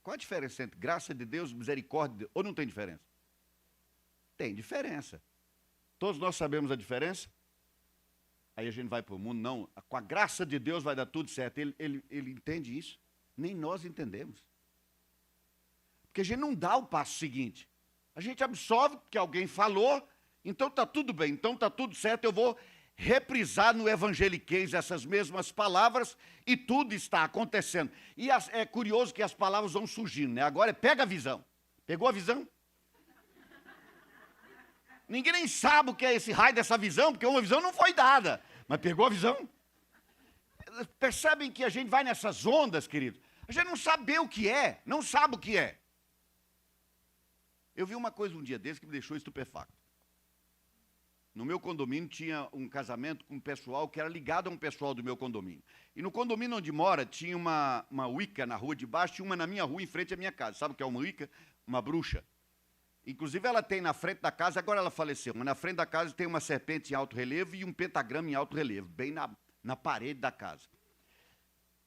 Qual a diferença entre graça de Deus e misericórdia de Deus? Ou não tem diferença? Tem diferença. Todos nós sabemos a diferença? Aí a gente vai para o mundo, não, com a graça de Deus vai dar tudo certo. Ele entende isso? Nem nós entendemos. Porque a gente não dá o passo seguinte. A gente absorve que alguém falou, então está tudo bem, então está tudo certo, eu vou reprisar no evangeliquez essas mesmas palavras e tudo está acontecendo. E é curioso que as palavras vão surgindo, né? Agora pega a visão. Pegou a visão? Ninguém nem sabe o que é esse raio dessa visão, porque uma visão não foi dada. Mas pegou a visão? Percebem que a gente vai nessas ondas, querido? A gente não sabe o que é, não sabe o que é. Eu vi uma coisa um dia desse que me deixou estupefacto. No meu condomínio tinha um casamento com um pessoal que era ligado a um pessoal do meu condomínio. E no condomínio onde mora tinha uma Wicca na rua de baixo e uma na minha rua em frente à minha casa. Sabe o que é uma Wicca? Uma bruxa. Inclusive ela tem na frente da casa, agora ela faleceu, mas na frente da casa tem uma serpente em alto relevo e um pentagrama em alto relevo, bem na parede da casa.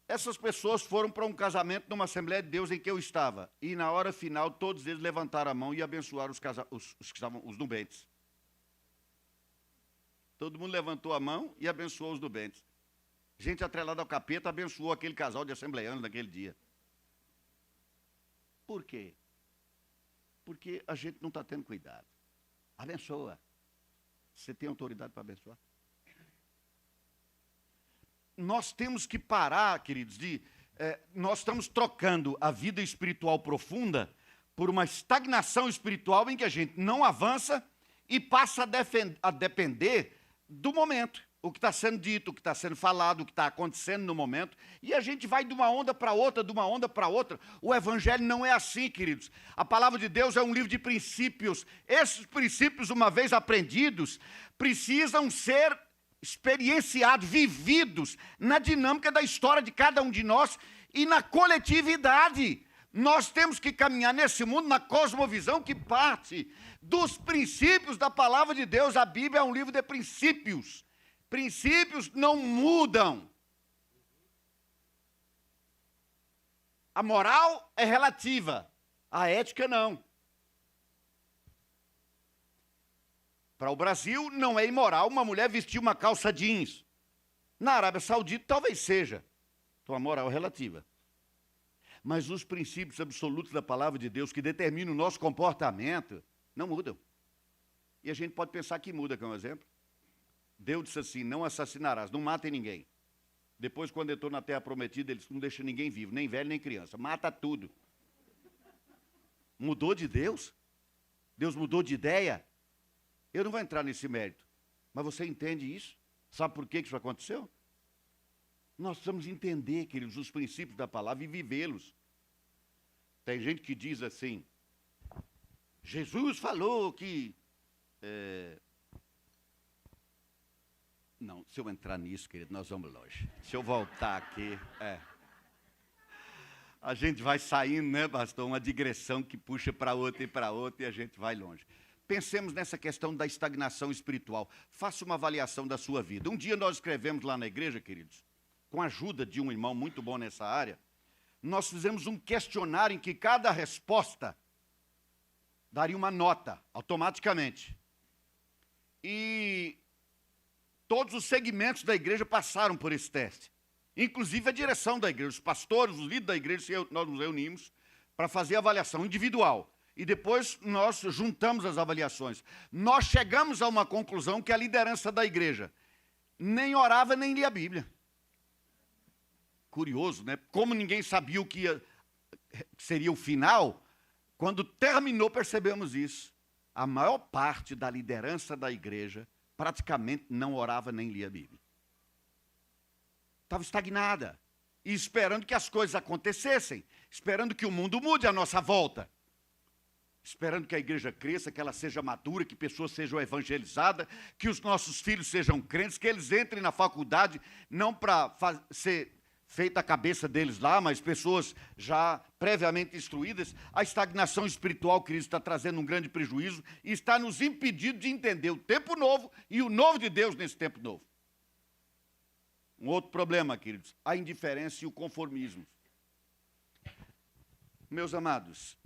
Essas pessoas foram para um casamento numa Assembleia de Deus em que eu estava. E na hora final, todos eles levantaram a mão e abençoaram os nubentes. Todo mundo levantou a mão e abençoou os nubentes. Gente atrelada ao capeta abençoou aquele casal de assembleianos naquele dia. Por quê? Porque a gente não está tendo cuidado. Abençoa. Você tem autoridade para abençoar? Nós temos que parar, queridos, nós estamos trocando a vida espiritual profunda por uma estagnação espiritual em que a gente não avança e passa a depender do momento. O que está sendo dito, o que está sendo falado, o que está acontecendo no momento, e a gente vai de uma onda para outra, de uma onda para outra. O evangelho não é assim, queridos. A palavra de Deus é um livro de princípios. Esses princípios, uma vez aprendidos, precisam ser experienciados, vividos na dinâmica da história de cada um de nós e na coletividade. Nós temos que caminhar nesse mundo na cosmovisão que parte dos princípios da palavra de Deus. A Bíblia é um livro de princípios. Princípios não mudam. A moral é relativa, a ética não. Para o Brasil, não é imoral uma mulher vestir uma calça jeans. Na Arábia Saudita, talvez seja. Então, a moral é relativa. Mas os princípios absolutos da palavra de Deus que determinam o nosso comportamento não mudam. E a gente pode pensar que muda, como exemplo. Deus disse assim, não assassinarás, não matem ninguém. Depois, quando entrou na terra prometida, ele disse, não deixa ninguém vivo, nem velho, nem criança. Mata tudo. Mudou de Deus? Deus mudou de ideia? Eu não vou entrar nesse mérito. Mas você entende isso? Sabe por que isso aconteceu? Nós precisamos entender, queridos, os princípios da palavra e vivê-los. Tem gente que diz assim, Jesus falou que... Não, se eu entrar nisso, querido, nós vamos longe. Se eu voltar aqui... a gente vai saindo, né, pastor? Uma digressão que puxa para outra e a gente vai longe. Pensemos nessa questão da estagnação espiritual. Faça uma avaliação da sua vida. Um dia nós escrevemos lá na igreja, queridos, com a ajuda de um irmão muito bom nessa área, nós fizemos um questionário em que cada resposta daria uma nota, automaticamente. E todos os segmentos da igreja passaram por esse teste. Inclusive a direção da igreja, os pastores, os líderes da igreja, nós nos reunimos para fazer a avaliação individual. E depois nós juntamos as avaliações. Nós chegamos a uma conclusão que a liderança da igreja nem orava nem lia a Bíblia. Curioso, né? Como ninguém sabia o que seria o final, quando terminou percebemos isso. A maior parte da liderança da igreja praticamente não orava nem lia a Bíblia. Estava estagnada e esperando que as coisas acontecessem, esperando que o mundo mude à nossa volta, esperando que a igreja cresça, que ela seja madura, que pessoas sejam evangelizadas, que os nossos filhos sejam crentes, que eles entrem na faculdade, não para ser feita a cabeça deles lá, mas pessoas já previamente instruídas. A estagnação espiritual, queridos, está trazendo um grande prejuízo e está nos impedindo de entender o tempo novo e o novo de Deus nesse tempo novo. Um outro problema, queridos, a indiferença e o conformismo. Meus amados,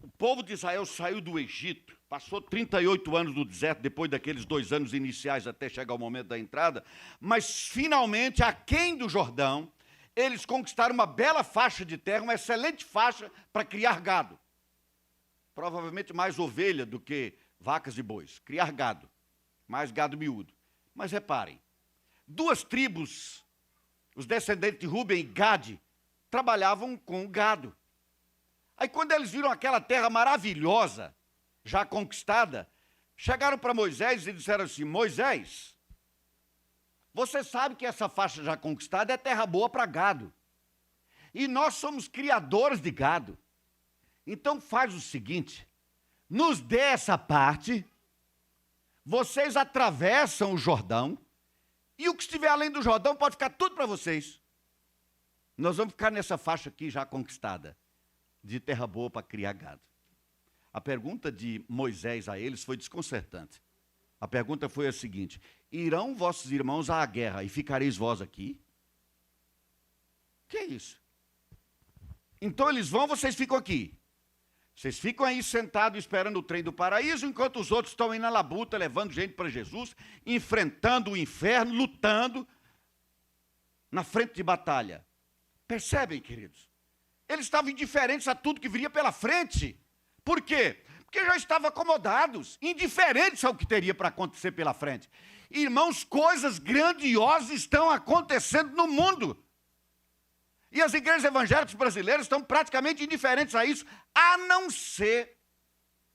o povo de Israel saiu do Egito, passou 38 anos no deserto, depois daqueles 2 anos iniciais até chegar o momento da entrada, mas finalmente, aquém do Jordão, eles conquistaram uma bela faixa de terra, uma excelente faixa para criar gado. Provavelmente mais ovelha do que vacas e bois. Criar gado, mais gado miúdo. Mas reparem, 2 tribos, os descendentes de Ruben e Gade, trabalhavam com o gado. Aí quando eles viram aquela terra maravilhosa, já conquistada, chegaram para Moisés e disseram assim: Moisés, você sabe que essa faixa já conquistada é terra boa para gado. E nós somos criadores de gado. Então faz o seguinte, nos dê essa parte, vocês atravessam o Jordão, e o que estiver além do Jordão pode ficar tudo para vocês. Nós vamos ficar nessa faixa aqui já conquistada, de terra boa para criar gado. A pergunta de Moisés a eles foi desconcertante. A pergunta foi a seguinte: irão vossos irmãos à guerra e ficareis vós aqui? Que é isso? Então eles vão, vocês ficam aqui. Vocês ficam aí sentados esperando o trem do paraíso, enquanto os outros estão aí na labuta, levando gente para Jesus, enfrentando o inferno, lutando na frente de batalha. Percebem, queridos? Eles estavam indiferentes a tudo que viria pela frente. Por quê? Porque já estavam acomodados, indiferentes ao que teria para acontecer pela frente. Irmãos, coisas grandiosas estão acontecendo no mundo. E as igrejas evangélicas brasileiras estão praticamente indiferentes a isso, a não ser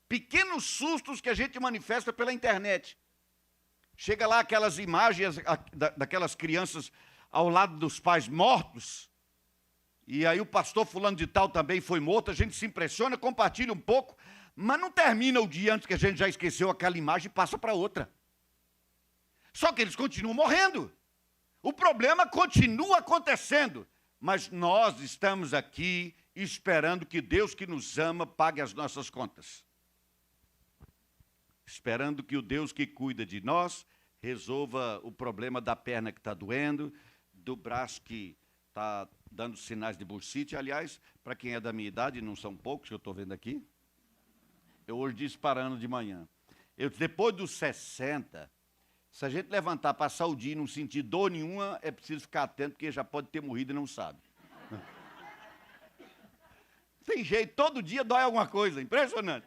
pequenos sustos que a gente manifesta pela internet. Chega lá aquelas imagens daquelas crianças ao lado dos pais mortos, e aí o pastor fulano de tal também foi morto, a gente se impressiona, compartilha um pouco, mas não termina o dia antes que a gente já esqueceu aquela imagem e passa para outra. Só que eles continuam morrendo. O problema continua acontecendo. Mas nós estamos aqui esperando que Deus que nos ama pague as nossas contas. Esperando que o Deus que cuida de nós resolva o problema da perna que está doendo, do braço que está dando sinais de bursite. Aliás, para quem é da minha idade, não são poucos que eu estou vendo aqui, eu hoje disse parando de manhã. Depois dos 60, se a gente levantar, passar o dia e não sentir dor nenhuma, é preciso ficar atento, porque já pode ter morrido e não sabe. Tem jeito, todo dia dói alguma coisa, impressionante.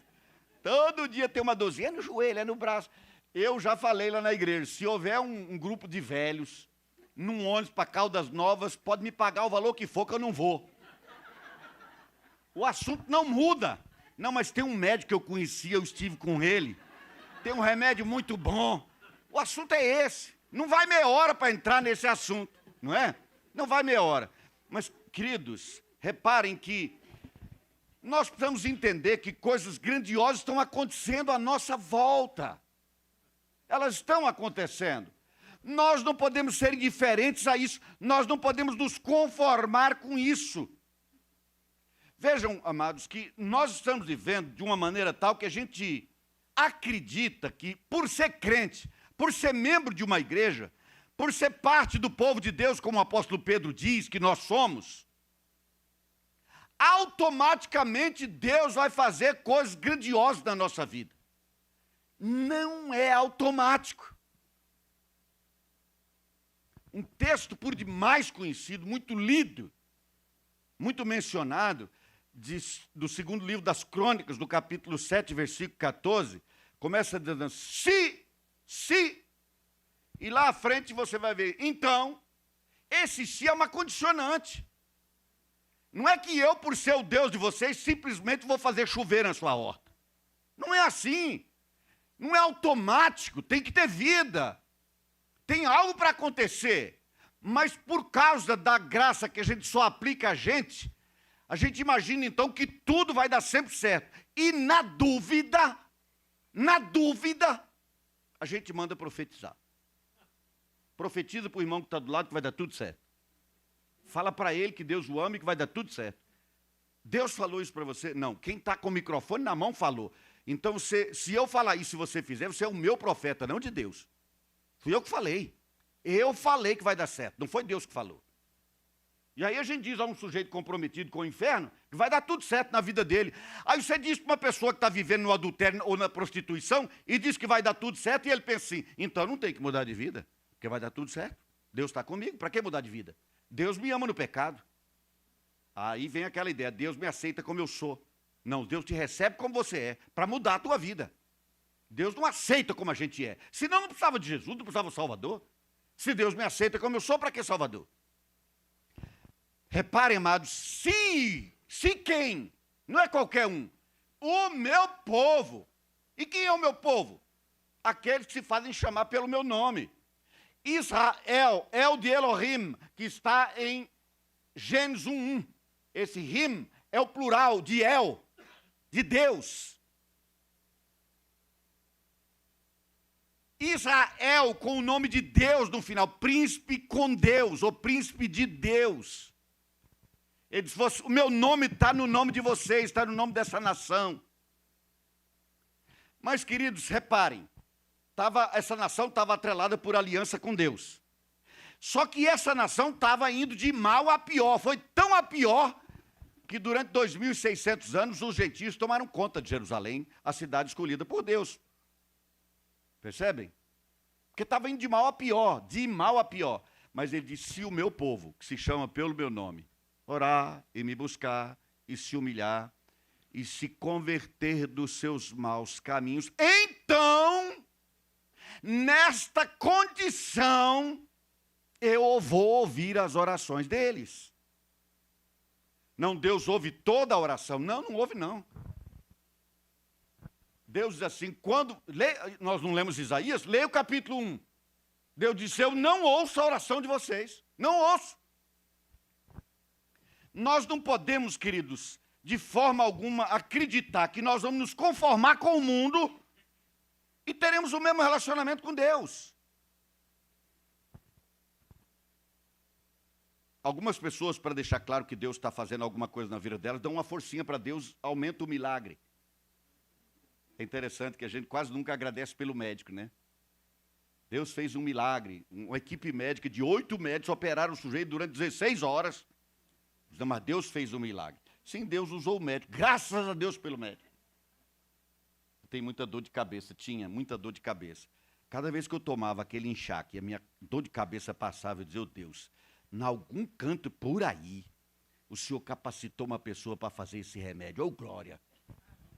Todo dia tem uma dorzinha, é no joelho, é no braço. Eu já falei lá na igreja, se houver um grupo de velhos, num ônibus para Caldas Novas, pode me pagar o valor que for, que eu não vou. O assunto não muda. Não, mas tem um médico que eu conhecia, eu estive com ele, tem um remédio muito bom. O assunto é esse. Não vai meia hora para entrar nesse assunto, não é? Não vai meia hora. Mas, queridos, reparem que nós precisamos entender que coisas grandiosas estão acontecendo à nossa volta. Elas estão acontecendo. Nós não podemos ser indiferentes a isso. Nós não podemos nos conformar com isso. Vejam, amados, que nós estamos vivendo de uma maneira tal que a gente acredita que, por ser crente, por ser membro de uma igreja, por ser parte do povo de Deus, como o apóstolo Pedro diz que nós somos, automaticamente Deus vai fazer coisas grandiosas na nossa vida. Não é automático. Um texto por demais conhecido, muito lido, muito mencionado, do segundo livro das Crônicas, do capítulo 7, versículo 14, começa dizendo, se, e lá à frente você vai ver, então, esse se é uma condicionante. Não é que eu, por ser o Deus de vocês, simplesmente vou fazer chover na sua horta. Não é assim. Não é automático, tem que ter vida. Tem algo para acontecer. Mas por causa da graça que a gente só aplica a gente imagina então que tudo vai dar sempre certo. E na dúvida, a gente manda profetizar. Profetiza para o irmão que está do lado que vai dar tudo certo. Fala para ele que Deus o ama e que vai dar tudo certo. Deus falou isso para você? Não, quem está com o microfone na mão falou. Então, se eu falar isso e você fizer, você é o meu profeta, não de Deus. Fui eu que falei. Eu falei que vai dar certo, não foi Deus que falou. E aí a gente diz a um sujeito comprometido com o inferno que vai dar tudo certo na vida dele. Aí você diz para uma pessoa que está vivendo no adultério ou na prostituição e diz que vai dar tudo certo e ele pensa assim, então não tem que mudar de vida, porque vai dar tudo certo. Deus está comigo, para que mudar de vida? Deus me ama no pecado. Aí vem aquela ideia, Deus me aceita como eu sou. Não, Deus te recebe como você é, para mudar a tua vida. Deus não aceita como a gente é. Senão não precisava de Jesus, não precisava de Salvador. Se Deus me aceita como eu sou, para que Salvador? Reparem, amados, se quem? Não é qualquer um. O meu povo. E quem é o meu povo? Aqueles que se fazem chamar pelo meu nome. Israel, El de Elohim, que está em Gênesis 1:1. Esse Rim é o plural de El, de Deus. Israel com o nome de Deus no final, príncipe com Deus, ou príncipe de Deus. Ele diz, o meu nome está no nome de vocês, está no nome dessa nação. Mas, queridos, reparem, essa nação estava atrelada por aliança com Deus. Só que essa nação estava indo de mal a pior, foi tão a pior que durante 2.600 anos os gentios tomaram conta de Jerusalém, a cidade escolhida por Deus. Percebem? Porque estava indo de mal a pior, Mas ele disse, se o meu povo, que se chama pelo meu nome, orar e me buscar e se humilhar e se converter dos seus maus caminhos, então, nesta condição, eu vou ouvir as orações deles. Não, Deus ouve toda a oração. Não ouve não. Deus diz assim, nós não lemos Isaías, leia o capítulo 1. Deus disse, eu não ouço a oração de vocês. Não ouço. Nós não podemos, queridos, de forma alguma acreditar que nós vamos nos conformar com o mundo e teremos o mesmo relacionamento com Deus. Algumas pessoas, para deixar claro que Deus está fazendo alguma coisa na vida delas, dão uma forcinha para Deus, aumenta o milagre. É interessante que a gente quase nunca agradece pelo médico, né? Deus fez um milagre, uma equipe médica de 8 médicos operaram o sujeito durante 16 horas. Mas Deus fez um milagre. Sim, Deus usou o médico, graças a Deus pelo médico. Tem muita dor de cabeça, tinha muita dor de cabeça. Cada vez que eu tomava aquele enxaque, a minha dor de cabeça passava, eu dizia, Deus, em algum canto por aí, o Senhor capacitou uma pessoa para fazer esse remédio. Ô, glória!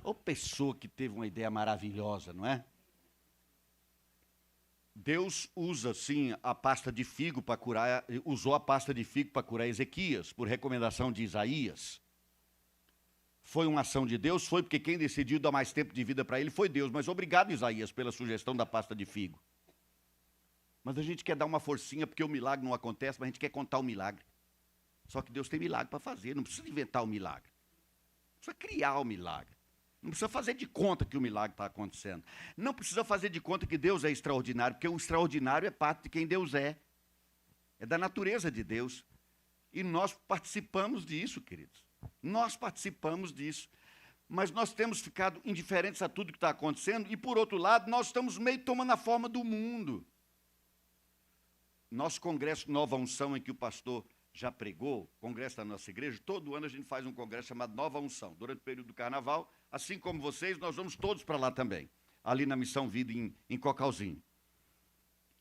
Ô, pessoa que teve uma ideia maravilhosa, não é? Deus usa, sim, a pasta de figo para curar, usou a pasta de figo para curar Ezequias, por recomendação de Isaías. Foi uma ação de Deus? Foi, porque quem decidiu dar mais tempo de vida para ele foi Deus. Mas obrigado, Isaías, pela sugestão da pasta de figo. Mas a gente quer dar uma forcinha, porque o milagre não acontece, mas a gente quer contar o milagre. Só que Deus tem milagre para fazer, não precisa inventar o milagre. Precisa criar o milagre. Não precisa fazer de conta que o milagre está acontecendo. Não precisa fazer de conta que Deus é extraordinário, porque o extraordinário é parte de quem Deus é. É da natureza de Deus. E nós participamos disso, queridos. Nós participamos disso. Mas nós temos ficado indiferentes a tudo que está acontecendo e, por outro lado, nós estamos meio tomando a forma do mundo. Nosso congresso Nova Unção, em que o pastor já pregou, congresso da nossa igreja, todo ano a gente faz um congresso chamado Nova Unção. Durante o período do carnaval, assim como vocês, nós vamos todos para lá também, ali na Missão Vida, em Cocalzinho.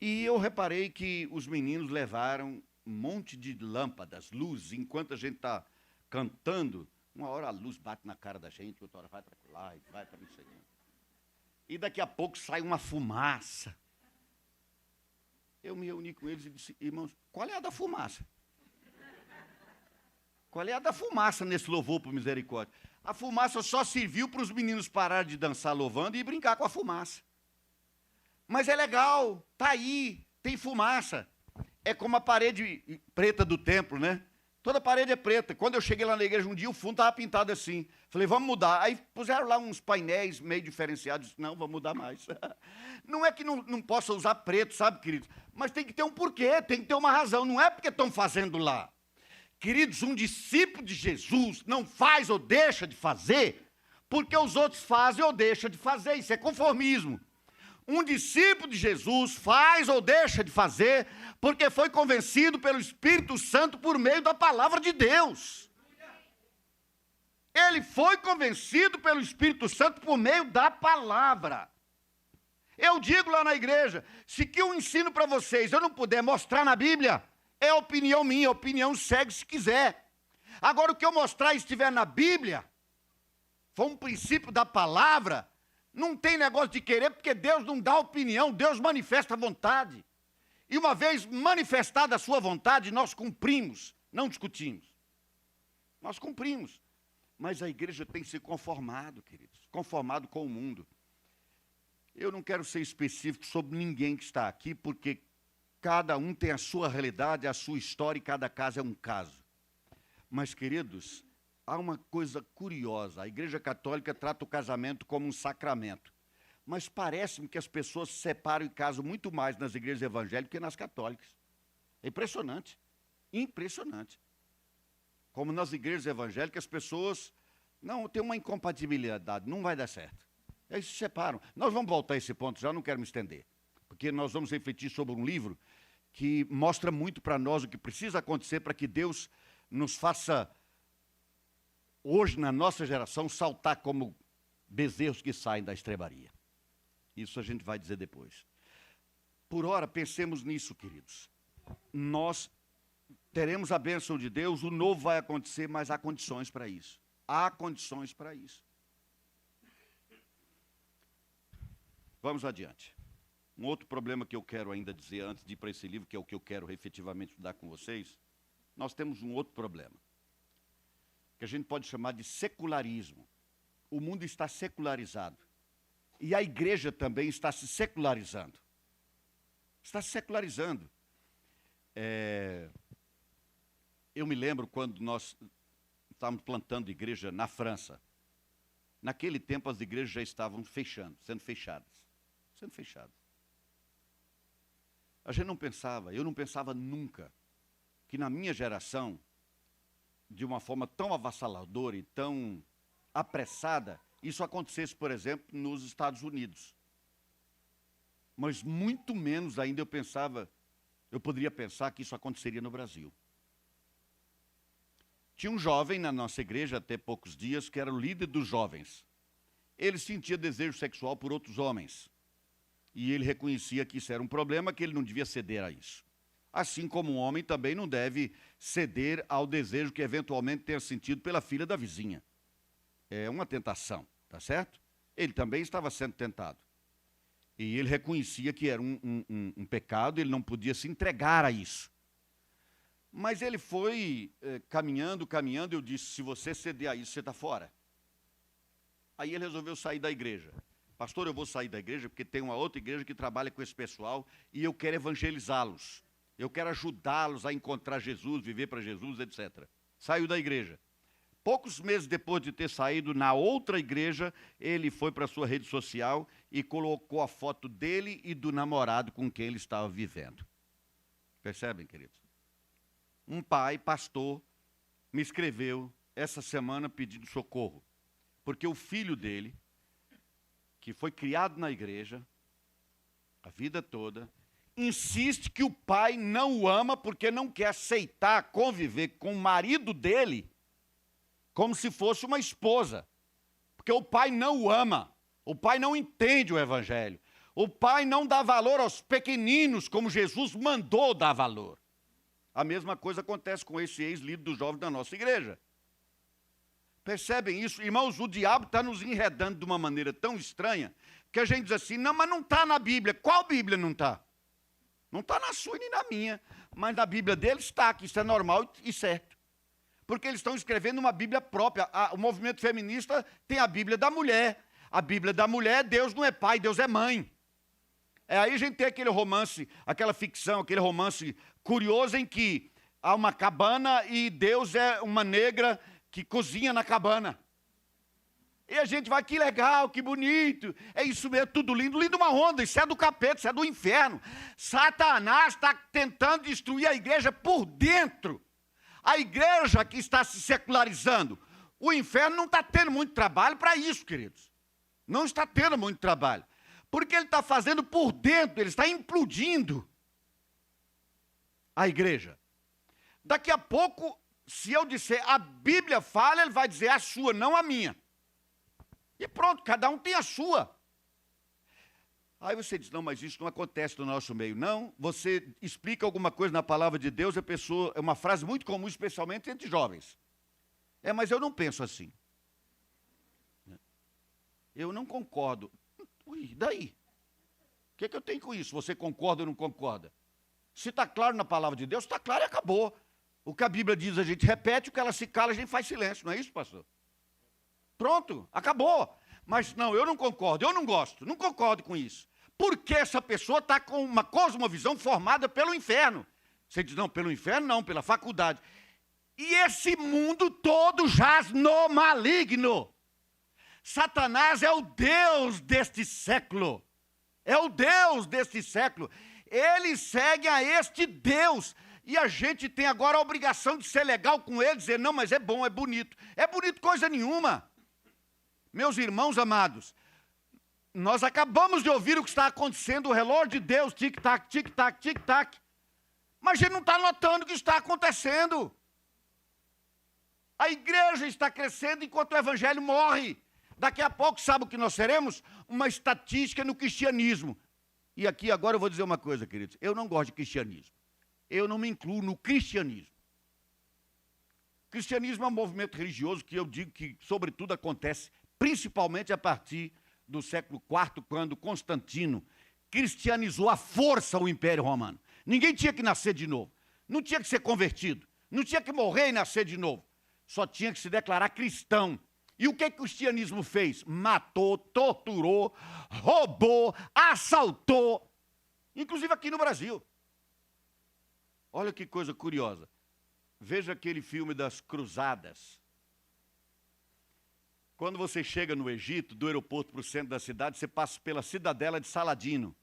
E eu reparei que os meninos levaram um monte de lâmpadas, luzes, enquanto a gente está cantando. Uma hora a luz bate na cara da gente, outra hora vai para lá e vai para não sei onde. E daqui a pouco sai uma fumaça. Eu me reuni com eles e disse, irmãos, qual é a da fumaça? Qual é a da fumaça nesse louvor por misericórdia? A fumaça só serviu para os meninos pararem de dançar louvando e brincar com a fumaça. Mas é legal, está aí, tem fumaça. É como a parede preta do templo, né? Toda parede é preta. Quando eu cheguei lá na igreja um dia, o fundo estava pintado assim. Falei, vamos mudar. Aí puseram lá uns painéis meio diferenciados. Não, vamos mudar mais. Não é que não possa usar preto, sabe, queridos? Mas tem que ter um porquê, tem que ter uma razão. Não é porque estão fazendo lá. Queridos, um discípulo de Jesus não faz ou deixa de fazer porque os outros fazem ou deixam de fazer. Isso é conformismo. Um discípulo de Jesus faz ou deixa de fazer porque foi convencido pelo Espírito Santo por meio da palavra de Deus. Ele foi convencido pelo Espírito Santo por meio da palavra. Eu digo lá na igreja, se que eu ensino para vocês eu não puder mostrar na Bíblia, é opinião minha, opinião segue se quiser. Agora o que eu mostrar e estiver na Bíblia, foi um princípio da palavra, não tem negócio de querer, porque Deus não dá opinião, Deus manifesta a vontade. E uma vez manifestada a sua vontade, nós cumprimos, não discutimos. Nós cumprimos. Mas a igreja tem se conformado, queridos, conformado com o mundo. Eu não quero ser específico sobre ninguém que está aqui, porque cada um tem a sua realidade, a sua história, e cada caso é um caso. Mas, queridos, há uma coisa curiosa, a Igreja Católica trata o casamento como um sacramento, mas parece-me que as pessoas se separam e casam muito mais nas igrejas evangélicas que nas católicas. É impressionante, impressionante. Como nas igrejas evangélicas as pessoas não têm uma incompatibilidade, não vai dar certo. Eles se separam. Nós vamos voltar a esse ponto, já não quero me estender, porque nós vamos refletir sobre um livro que mostra muito para nós o que precisa acontecer para que Deus nos faça hoje, na nossa geração, saltar como bezerros que saem da estrebaria. Isso a gente vai dizer depois. Por ora, pensemos nisso, queridos. Nós teremos a bênção de Deus, o novo vai acontecer, mas há condições para isso. Há condições para isso. Vamos adiante. Um outro problema que eu quero ainda dizer antes de ir para esse livro, que é o que eu quero efetivamente estudar com vocês, nós temos um outro problema, que a gente pode chamar de secularismo. O mundo está secularizado. E a igreja também está se secularizando. Está se secularizando. Eu me lembro quando nós estávamos plantando igreja na França. Naquele tempo as igrejas já estavam sendo fechadas. A gente não pensava, eu não pensava nunca, que na minha geração, de uma forma tão avassaladora e tão apressada, isso acontecesse, por exemplo, nos Estados Unidos. Mas muito menos ainda eu poderia pensar que isso aconteceria no Brasil. Tinha um jovem na nossa igreja, até poucos dias, que era o líder dos jovens. Ele sentia desejo sexual por outros homens. E ele reconhecia que isso era um problema, que ele não devia ceder a isso. Assim como um homem também não deve ceder ao desejo que eventualmente tenha sentido pela filha da vizinha. É uma tentação, tá certo? Ele também estava sendo tentado. E ele reconhecia que era um pecado, ele não podia se entregar a isso. Mas ele foi caminhando, eu disse, se você ceder a isso, você está fora. Aí ele resolveu sair da igreja. Pastor, eu vou sair da igreja porque tem uma outra igreja que trabalha com esse pessoal e eu quero evangelizá-los. Eu quero ajudá-los a encontrar Jesus, viver para Jesus, etc. Saiu da igreja. Poucos meses depois de ter saído, na outra igreja, ele foi para a sua rede social e colocou a foto dele e do namorado com quem ele estava vivendo. Percebem, queridos? Um pai, pastor, me escreveu essa semana pedindo socorro, porque o filho dele, que foi criado na igreja a vida toda, insiste que o pai não o ama porque não quer aceitar conviver com o marido dele como se fosse uma esposa. Porque o pai não o ama, o pai não entende o evangelho, o pai não dá valor aos pequeninos como Jesus mandou dar valor. A mesma coisa acontece com esse ex-líder dos jovens da nossa igreja. Percebem isso? Irmãos, o diabo está nos enredando de uma maneira tão estranha que a gente diz assim, não, mas não está na Bíblia. Qual Bíblia não está? Não está na sua nem na minha, mas na Bíblia deles está, que isso é normal e certo. Porque eles estão escrevendo uma Bíblia própria. O movimento feminista tem a Bíblia da mulher. A Bíblia da mulher, Deus não é pai, Deus é mãe. Aí a gente tem aquele romance, aquela ficção, aquele romance curioso em que há uma cabana e Deus é uma negra que cozinha na cabana. E a gente vai, que legal, que bonito. É isso mesmo, tudo lindo, lindo uma onda. Isso é do capeta, isso é do inferno. Satanás está tentando destruir a igreja por dentro. A igreja que está se secularizando. O inferno não está tendo muito trabalho para isso, queridos. Não está tendo muito trabalho. Porque ele está fazendo por dentro, ele está implodindo a igreja. Daqui a pouco, se eu disser a Bíblia fala, ele vai dizer a sua, não a minha. E pronto, cada um tem a sua. Aí você diz, não, mas isso não acontece no nosso meio. Não, você explica alguma coisa na palavra de Deus, a pessoa, é uma frase muito comum, especialmente entre jovens. Mas eu não penso assim. Eu não concordo. Ui, daí? O que eu tenho com isso? Você concorda ou não concorda? Se está claro na palavra de Deus, está claro e acabou. O que a Bíblia diz, a gente repete, o que ela se cala, a gente faz silêncio. Não é isso, pastor? Pronto, acabou. Mas não, eu não concordo, eu não gosto, não concordo com isso. Porque essa pessoa está com uma cosmovisão formada pelo inferno. Você diz, não, pelo inferno não, pela faculdade. E esse mundo todo jaz no maligno. Satanás é o Deus deste século. É o Deus deste século. Eles seguem a este Deus. E a gente tem agora a obrigação de ser legal com ele, dizer, não, mas é bom, é bonito. É bonito coisa nenhuma. Meus irmãos amados, nós acabamos de ouvir o que está acontecendo, o relógio de Deus, tic-tac, tic-tac, tic-tac. Mas a gente não está notando o que está acontecendo. A igreja está crescendo enquanto o evangelho morre. Daqui a pouco, sabe o que nós seremos? Uma estatística no cristianismo. E aqui agora eu vou dizer uma coisa, queridos. Eu não gosto de cristianismo. Eu não me incluo no cristianismo. Cristianismo é um movimento religioso que eu digo que, sobretudo, acontece principalmente a partir do século IV, quando Constantino cristianizou à força o Império Romano. Ninguém tinha que nascer de novo. Não tinha que ser convertido. Não tinha que morrer e nascer de novo. Só tinha que se declarar cristão. E o que o cristianismo fez? Matou, torturou, roubou, assaltou, inclusive aqui no Brasil. Olha que coisa curiosa. Veja aquele filme das Cruzadas. Quando você chega no Egito, do aeroporto para o centro da cidade, você passa pela Cidadela de Saladino.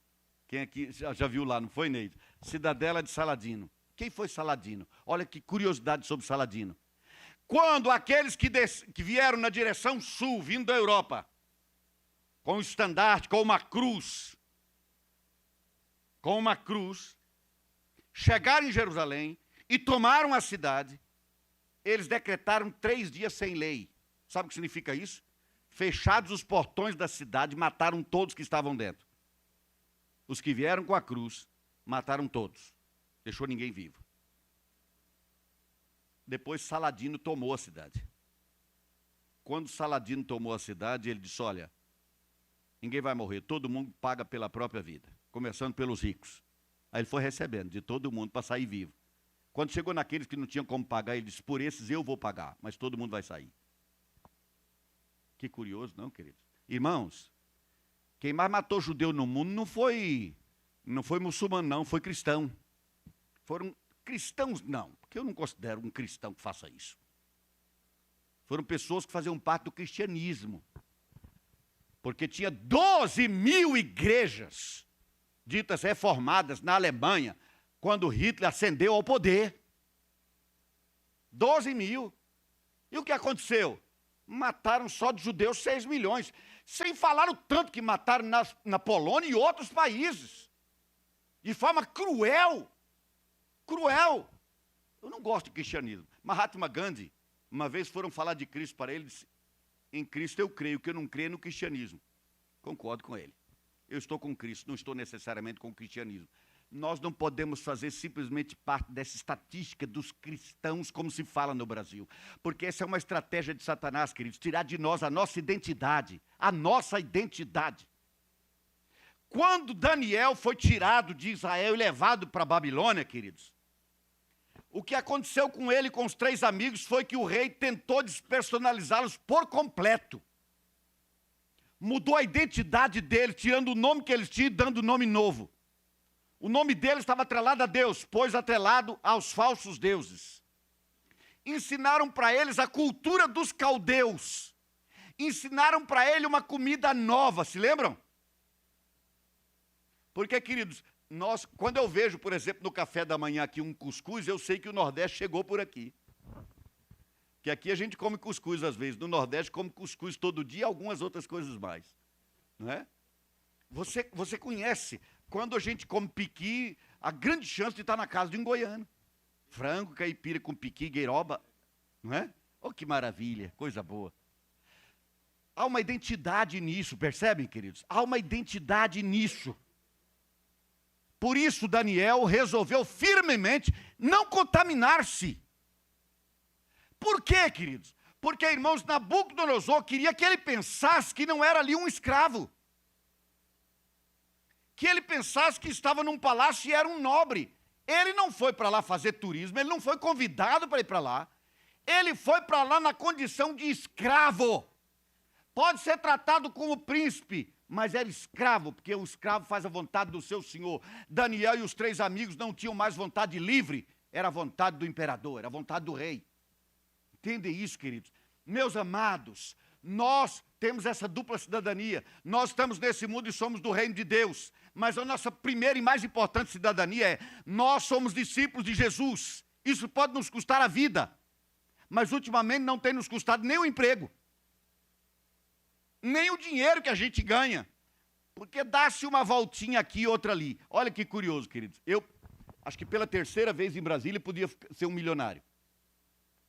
Quem aqui já viu lá, não foi, Neide? Cidadela de Saladino. Quem foi Saladino? Olha que curiosidade sobre Saladino. Quando aqueles que vieram na direção sul, vindo da Europa, com o estandarte, com uma cruz, chegaram em Jerusalém e tomaram a cidade, eles decretaram 3 dias sem lei. Sabe o que significa isso? Fechados os portões da cidade, mataram todos que estavam dentro. Os que vieram com a cruz, mataram todos. Deixou ninguém vivo. Depois Saladino tomou a cidade. Quando Saladino tomou a cidade, ele disse, olha, ninguém vai morrer, todo mundo paga pela própria vida, começando pelos ricos. Aí ele foi recebendo de todo mundo para sair vivo. Quando chegou naqueles que não tinham como pagar, ele disse, por esses eu vou pagar, mas todo mundo vai sair. Que curioso, não, queridos? Irmãos, quem mais matou judeu no mundo não foi muçulmano, não, foi cristão. Foram cristãos, não, porque eu não considero um cristão que faça isso. Foram pessoas que faziam parte do cristianismo. Porque tinha 12.000 igrejas ditas reformadas na Alemanha, quando Hitler ascendeu ao poder. 12.000. E o que aconteceu? Mataram só de judeus 6 milhões. Sem falar o tanto que mataram na Polônia e outros países. De forma cruel. Cruel. Eu não gosto de cristianismo. Mahatma Gandhi, uma vez foram falar de Cristo para ele, disse, em Cristo eu creio, que eu não creio no cristianismo. Concordo com ele. Eu estou com Cristo, não estou necessariamente com o cristianismo. Nós não podemos fazer simplesmente parte dessa estatística dos cristãos, como se fala no Brasil. Porque essa é uma estratégia de Satanás, queridos, tirar de nós a nossa identidade. A nossa identidade. Quando Daniel foi tirado de Israel e levado para a Babilônia, queridos, o que aconteceu com ele e com os 3 amigos foi que o rei tentou despersonalizá-los por completo. Mudou a identidade deles, tirando o nome que eles tinham e dando nome novo. O nome deles estava atrelado a Deus, pois atrelado aos falsos deuses. Ensinaram para eles a cultura dos caldeus. Ensinaram para ele uma comida nova, se lembram? Porque, queridos, quando eu vejo, por exemplo, no café da manhã aqui um cuscuz, eu sei que o Nordeste chegou por aqui. Que aqui a gente come cuscuz às vezes, no Nordeste come cuscuz todo dia e algumas outras coisas mais. Não é? Você conhece, quando a gente come piqui, a grande chance de estar na casa de um goiano. Frango, caipira com piqui, gueiroba, não é? Oh, que maravilha, coisa boa. Há uma identidade nisso, percebem, queridos? Há uma identidade nisso. Por isso, Daniel resolveu firmemente não contaminar-se. Por quê, queridos? Porque, irmãos, Nabucodonosor queria que ele pensasse que não era ali um escravo. Que ele pensasse que estava num palácio e era um nobre. Ele não foi para lá fazer turismo, ele não foi convidado para ir para lá. Ele foi para lá na condição de escravo. Pode ser tratado como príncipe, mas era escravo, porque o escravo faz a vontade do seu senhor. Daniel e os 3 amigos não tinham mais vontade livre, era a vontade do imperador, era a vontade do rei. Entendem isso, queridos? Meus amados, nós temos essa dupla cidadania. Nós estamos nesse mundo e somos do reino de Deus. Mas a nossa primeira e mais importante cidadania é: nós somos discípulos de Jesus. Isso pode nos custar a vida, mas ultimamente não tem nos custado nem o emprego, nem o dinheiro que a gente ganha, porque dá-se uma voltinha aqui e outra ali. Olha que curioso, queridos. Eu acho que pela 3ª vez em Brasília podia ser um milionário.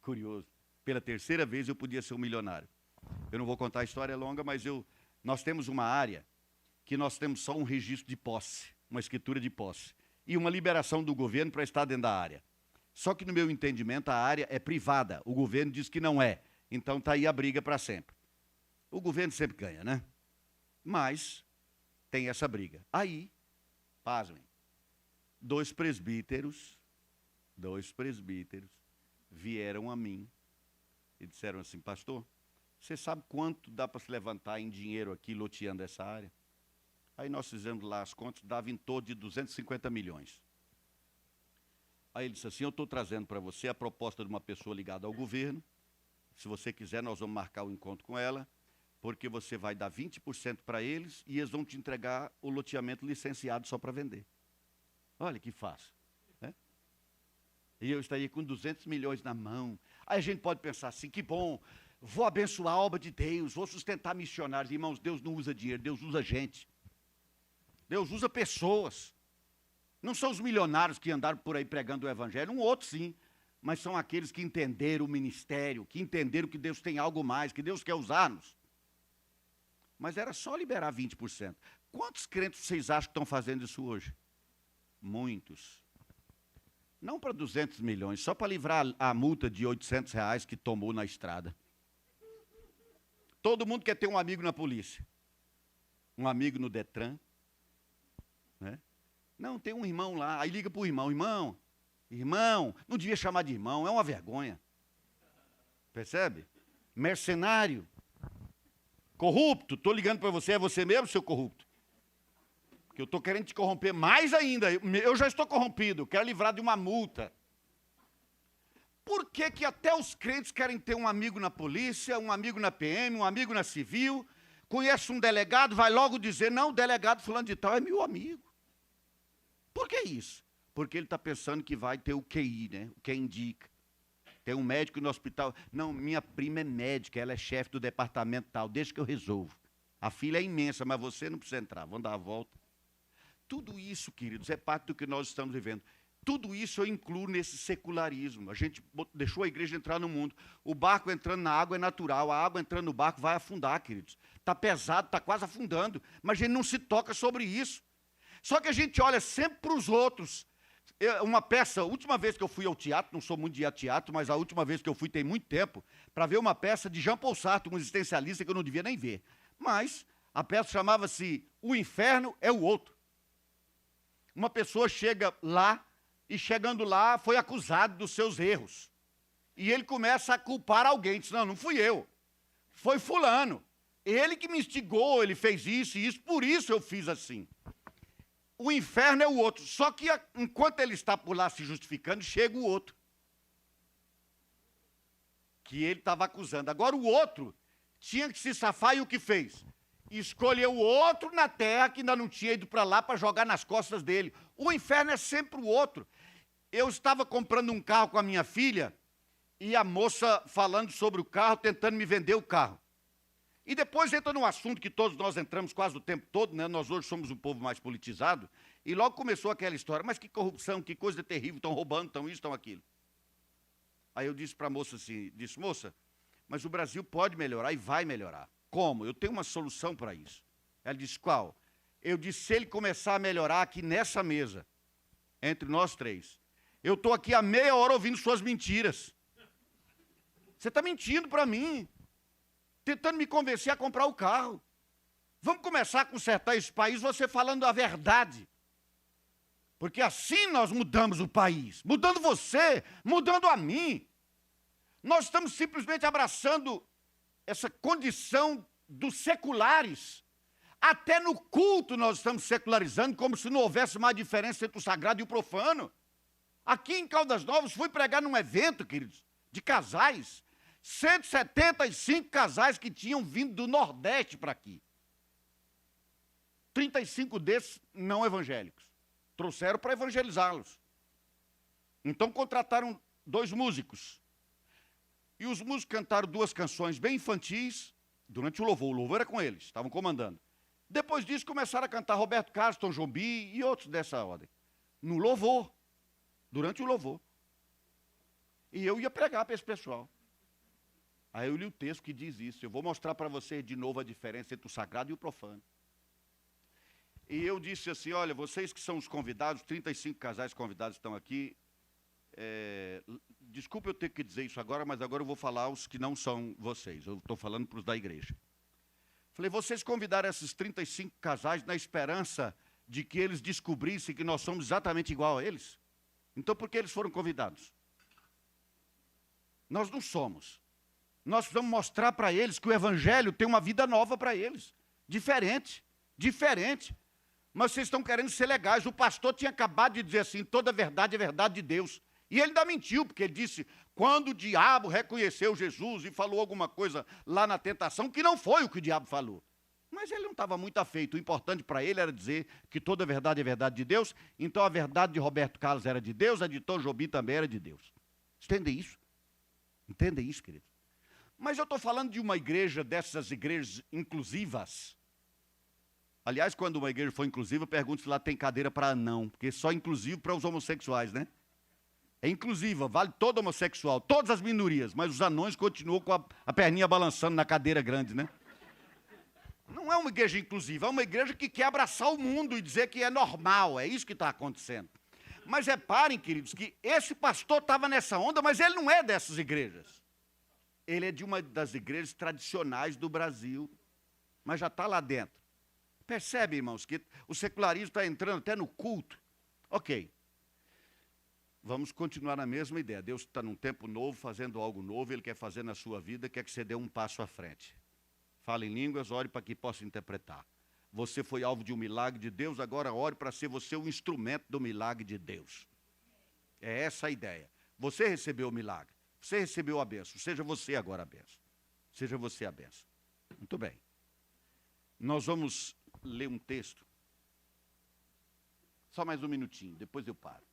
Curioso. Pela 3ª vez eu podia ser um milionário. Eu não vou contar a história longa, mas nós temos uma área que nós temos só um registro de posse, uma escritura de posse, e uma liberação do governo para estar dentro da área. Só que no meu entendimento a área é privada, o governo diz que não é, então está aí a briga para sempre. O governo sempre ganha, né? Mas tem essa briga. Aí, pasmem, 2 presbíteros vieram a mim e disseram assim: pastor, você sabe quanto dá para se levantar em dinheiro aqui loteando essa área? Aí nós fizemos lá as contas, dava em torno de 250 milhões. Aí ele disse assim: eu estou trazendo para você a proposta de uma pessoa ligada ao governo. Se você quiser, nós vamos marcar o encontro com ela, porque você vai dar 20% para eles e eles vão te entregar o loteamento licenciado só para vender. Olha que fácil, né? E eu estaria com 200 milhões na mão. Aí a gente pode pensar assim: que bom, vou abençoar a obra de Deus, vou sustentar missionários. Irmãos, Deus não usa dinheiro, Deus usa gente. Deus usa pessoas. Não são os milionários que andaram por aí pregando o evangelho, um outro sim, mas são aqueles que entenderam o ministério, que entenderam que Deus tem algo mais, que Deus quer usar-nos. Mas era só liberar 20%. Quantos crentes vocês acham que estão fazendo isso hoje? Muitos. Não para 200 milhões, só para livrar a multa de R$800 que tomou na estrada. Todo mundo quer ter um amigo na polícia, um amigo no Detran, né? Não, tem um irmão lá, aí liga para o irmão: irmão, não devia chamar de irmão, é uma vergonha. Percebe? Mercenário, corrupto, estou ligando para você, é você mesmo, seu corrupto? Porque eu estou querendo te corromper mais ainda, eu já estou corrompido, eu quero livrar de uma multa. Por que que até os crentes querem ter um amigo na polícia, um amigo na PM, um amigo na civil, conhece um delegado, vai logo dizer: não, o delegado fulano de tal é meu amigo. Por que isso? Porque ele está pensando que vai ter o QI, né? O que indica. Tem um médico no hospital. Não, minha prima é médica, ela é chefe do departamento tal, deixa que eu resolvo. A fila é imensa, mas você não precisa entrar, vamos dar a volta. Tudo isso, queridos, é parte do que nós estamos vivendo. Tudo isso eu incluo nesse secularismo. A gente deixou a igreja entrar no mundo. O barco entrando na água é natural, a água entrando no barco vai afundar, queridos. Está pesado, está quase afundando, mas a gente não se toca sobre isso. Só que a gente olha sempre para os outros. Uma peça, a última vez que eu fui ao teatro, não sou muito de ir a teatro, mas a última vez que eu fui tem muito tempo, para ver uma peça de Jean Paul Sartre, um existencialista que eu não devia nem ver. Mas a peça chamava-se O Inferno é o Outro. Uma pessoa chega lá, e chegando lá foi acusado dos seus erros. E ele começa a culpar alguém. Diz, não fui eu, foi fulano. Ele que me instigou, ele fez isso e isso, por isso eu fiz assim. O inferno é o outro. Só que enquanto ele está por lá se justificando, chega o outro. Que ele estava acusando. Agora o outro tinha que se safar e o que fez? Escolheu o outro na terra que ainda não tinha ido para lá para jogar nas costas dele. O inferno é sempre o outro. Eu estava comprando um carro com a minha filha e a moça falando sobre o carro, tentando me vender o carro. E depois entra num assunto que todos nós entramos quase o tempo todo, né? Nós hoje somos um povo mais politizado, e logo começou aquela história, mas que corrupção, que coisa terrível, estão roubando, estão isso, estão aquilo. Aí eu disse para a moça assim, moça, mas o Brasil pode melhorar e vai melhorar. Como? Eu tenho uma solução para isso. Ela disse, qual? Eu disse, se ele começar a melhorar aqui nessa mesa, entre nós três, eu estou aqui há meia hora ouvindo suas mentiras. Você está mentindo para mim, tentando me convencer a comprar o carro. Vamos começar a consertar esse país você falando a verdade. Porque assim nós mudamos o país, mudando você, mudando a mim. Nós estamos simplesmente abraçando essa condição dos seculares. Até no culto nós estamos secularizando, como se não houvesse mais diferença entre o sagrado e o profano. Aqui em Caldas Novas, fui pregar num evento, queridos, de casais. 175 casais que tinham vindo do Nordeste para aqui. 35 desses não evangélicos. Trouxeram para evangelizá-los. Então contrataram 2 músicos. E os músicos cantaram 2 canções bem infantis durante o louvor era com eles, estavam comandando. Depois disso começaram a cantar Roberto Carlos, Tom Jobim e outros dessa ordem. No louvor, durante o louvor. E eu ia pregar para esse pessoal. Aí eu li o texto que diz isso. Eu vou mostrar para vocês de novo a diferença entre o sagrado e o profano. E eu disse assim, olha, vocês que são os convidados, 35 casais convidados estão aqui, desculpe eu ter que dizer isso agora, mas agora eu vou falar os que não são vocês. Eu estou falando para os da igreja. Falei, vocês convidaram esses 35 casais na esperança de que eles descobrissem que nós somos exatamente igual a eles? Então por que eles foram convidados? Nós não somos. Nós precisamos mostrar para eles que o evangelho tem uma vida nova para eles. Diferente. Mas vocês estão querendo ser legais. O pastor tinha acabado de dizer assim, toda verdade é verdade de Deus. E ele ainda mentiu, porque ele disse, quando o diabo reconheceu Jesus e falou alguma coisa lá na tentação, que não foi o que o diabo falou. Mas ele não estava muito afeito. O importante para ele era dizer que toda verdade é verdade de Deus. Então a verdade de Roberto Carlos era de Deus, a de Tom Jobim também era de Deus. Entendem isso? Entendem isso, querido? Mas eu estou falando de uma igreja, dessas igrejas inclusivas. Aliás, quando uma igreja for inclusiva, pergunto se lá tem cadeira para anão, porque é só inclusivo para os homossexuais, né? É inclusiva, vale todo homossexual, todas as minorias, mas os anões continuam com a perninha balançando na cadeira grande, né? Não é uma igreja inclusiva, é uma igreja que quer abraçar o mundo e dizer que é normal, é isso que está acontecendo. Mas reparem, queridos, que esse pastor estava nessa onda, mas ele não é dessas igrejas. Ele é de uma das igrejas tradicionais do Brasil, mas já está lá dentro. Percebe, irmãos, que o secularismo está entrando até no culto? Ok. Vamos continuar na mesma ideia. Deus está num tempo novo, fazendo algo novo, Ele quer fazer na sua vida, quer que você dê um passo à frente. Fale em línguas, ore para que possa interpretar. Você foi alvo de um milagre de Deus, agora ore para ser você o instrumento do milagre de Deus. É essa a ideia. Você recebeu o milagre, você recebeu a bênção, seja você agora a bênção. Seja você a bênção. Muito bem. Nós vamos ler um texto. Só mais um minutinho, depois eu paro.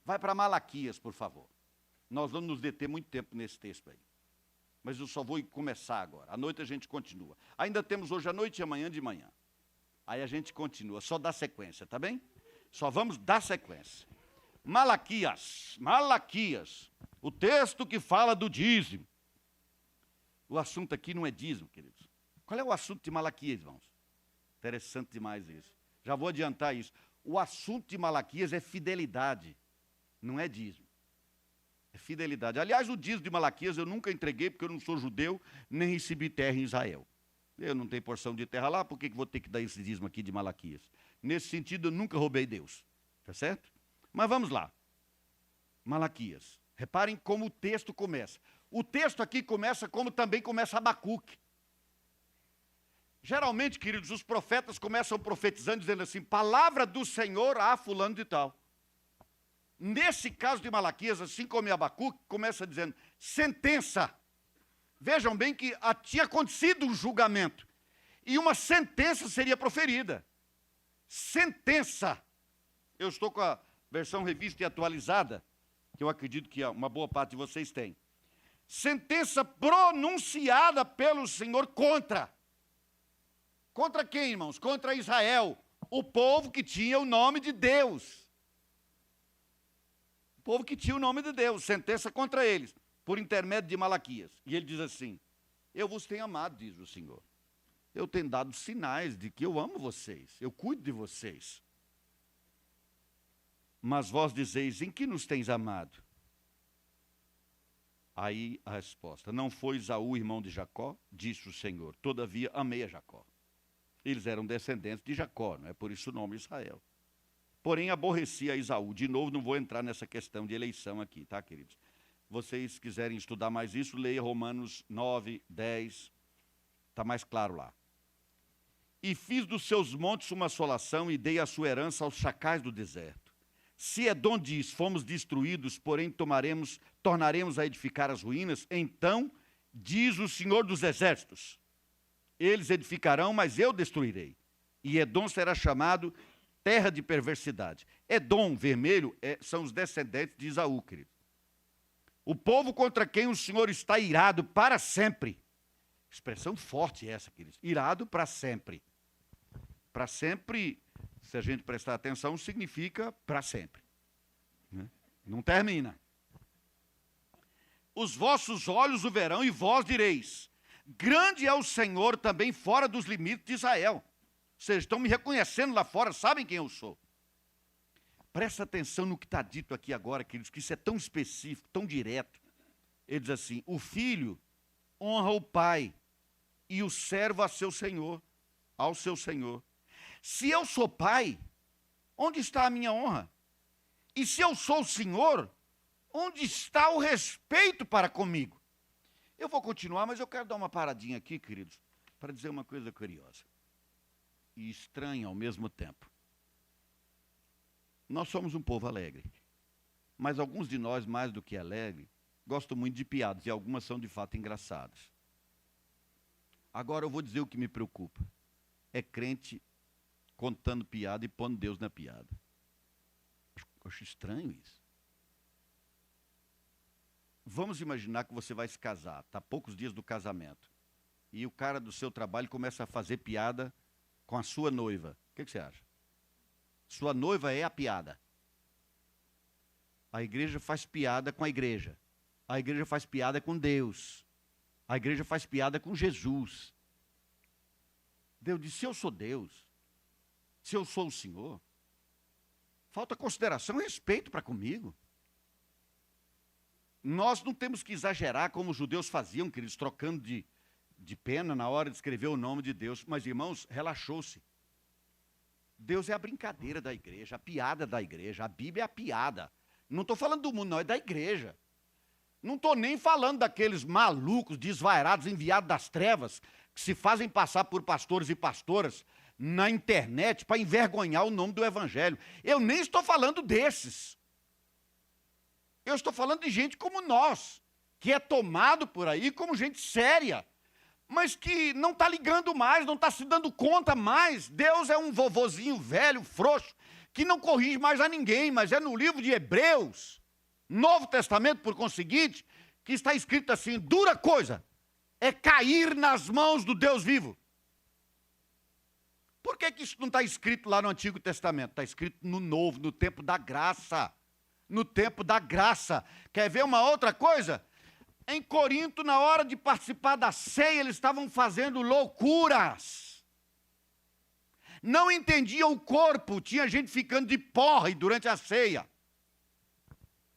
Vai para Malaquias, por favor. Nós vamos nos deter muito tempo nesse texto aí. Mas eu só vou começar agora. À noite a gente continua. Ainda temos hoje à noite e amanhã de manhã. Aí a gente continua, só dá sequência, tá bem? Só vamos dar sequência. Malaquias, o texto que fala do dízimo. O assunto aqui não é dízimo, queridos. Qual é o assunto de Malaquias, irmãos? Interessante demais isso. Já vou adiantar isso. O assunto de Malaquias é fidelidade, não é dízimo. É fidelidade. Aliás, o dízimo de Malaquias eu nunca entreguei, porque eu não sou judeu, nem recebi terra em Israel. Eu não tenho porção de terra lá, por que vou ter que dar esse dízimo aqui de Malaquias? Nesse sentido, eu nunca roubei Deus. Tá certo? Mas vamos lá. Malaquias. Reparem como o texto começa. O texto aqui começa como também começa Abacuque. Geralmente, queridos, os profetas começam profetizando, dizendo assim, palavra do Senhor a fulano de tal. Nesse caso de Malaquias, assim como em Abacuque, começa dizendo, sentença. Vejam bem que tinha acontecido um julgamento. E uma sentença seria proferida. Sentença. Eu estou com a versão revista e atualizada, que eu acredito que uma boa parte de vocês tem. Sentença pronunciada pelo Senhor contra. Contra quem, irmãos? Contra Israel, o povo que tinha o nome de Deus. O povo que tinha o nome de Deus, sentença contra eles, por intermédio de Malaquias. E ele diz assim, eu vos tenho amado, diz o Senhor. Eu tenho dado sinais de que eu amo vocês, eu cuido de vocês. Mas vós dizeis, em que nos tens amado? Aí a resposta, não foi Esaú, irmão de Jacó? Disse o Senhor, todavia amei a Jacó. Eles eram descendentes de Jacó, não é por isso o nome Israel. Porém, aborreci a Esaú. De novo, não vou entrar nessa questão de eleição aqui, tá, queridos? Vocês quiserem estudar mais isso, leia Romanos 9, 10, está mais claro lá. E fiz dos seus montes uma assolação e dei a sua herança aos chacais do deserto. Se Edom diz, fomos destruídos, porém tornaremos a edificar as ruínas, então diz o Senhor dos Exércitos, eles edificarão, mas eu destruirei. E Edom será chamado terra de perversidade. Edom, vermelho, são os descendentes de Esaú, querido. O povo contra quem o Senhor está irado para sempre. Expressão forte essa, queridos. Irado para sempre. Para sempre, se a gente prestar atenção, significa para sempre. Né? Não termina. Os vossos olhos o verão e vós direis, grande é o Senhor também fora dos limites de Israel. Vocês estão me reconhecendo lá fora, sabem quem eu sou. Presta atenção no que está dito aqui agora, queridos, que isso é tão específico, tão direto. Ele diz assim, o filho honra o pai e o servo a seu senhor, ao seu senhor. Se eu sou pai, onde está a minha honra? E se eu sou o senhor, onde está o respeito para comigo? Eu vou continuar, mas eu quero dar uma paradinha aqui, queridos, para dizer uma coisa curiosa e estranha ao mesmo tempo. Nós somos um povo alegre, mas alguns de nós, mais do que alegre, gostam muito de piadas, e algumas são de fato engraçadas. Agora eu vou dizer o que me preocupa. É crente contando piada e pondo Deus na piada. Eu acho estranho isso. Vamos imaginar que você vai se casar, está a poucos dias do casamento, e o cara do seu trabalho começa a fazer piada com a sua noiva. O que você acha? Sua noiva é a piada. A igreja faz piada com a igreja. A igreja faz piada com Deus. A igreja faz piada com Jesus. Deus disse, se eu sou Deus, se eu sou o Senhor, falta consideração e respeito para comigo. Nós não temos que exagerar como os judeus faziam, queridos, trocando de pena na hora de escrever o nome de Deus. Mas, irmãos, relaxou-se. Deus é a brincadeira da igreja, a piada da igreja. A Bíblia é a piada. Não estou falando do mundo, não, é da igreja. Não estou nem falando daqueles malucos, desvairados, enviados das trevas, que se fazem passar por pastores e pastoras na internet para envergonhar o nome do Evangelho. Eu nem estou falando desses. Eu estou falando de gente como nós, que é tomado por aí como gente séria, mas que não está ligando mais, não está se dando conta mais. Deus é um vovozinho velho, frouxo, que não corrige mais a ninguém, mas é no livro de Hebreus, Novo Testamento, por conseguinte, que está escrito assim, dura coisa é cair nas mãos do Deus vivo. Por que isso não está escrito lá no Antigo Testamento? Está escrito no Novo, no tempo da graça. No tempo da graça. Quer ver uma outra coisa? Em Corinto, na hora de participar da ceia, eles estavam fazendo loucuras. Não entendiam o corpo, tinha gente ficando de porre durante a ceia.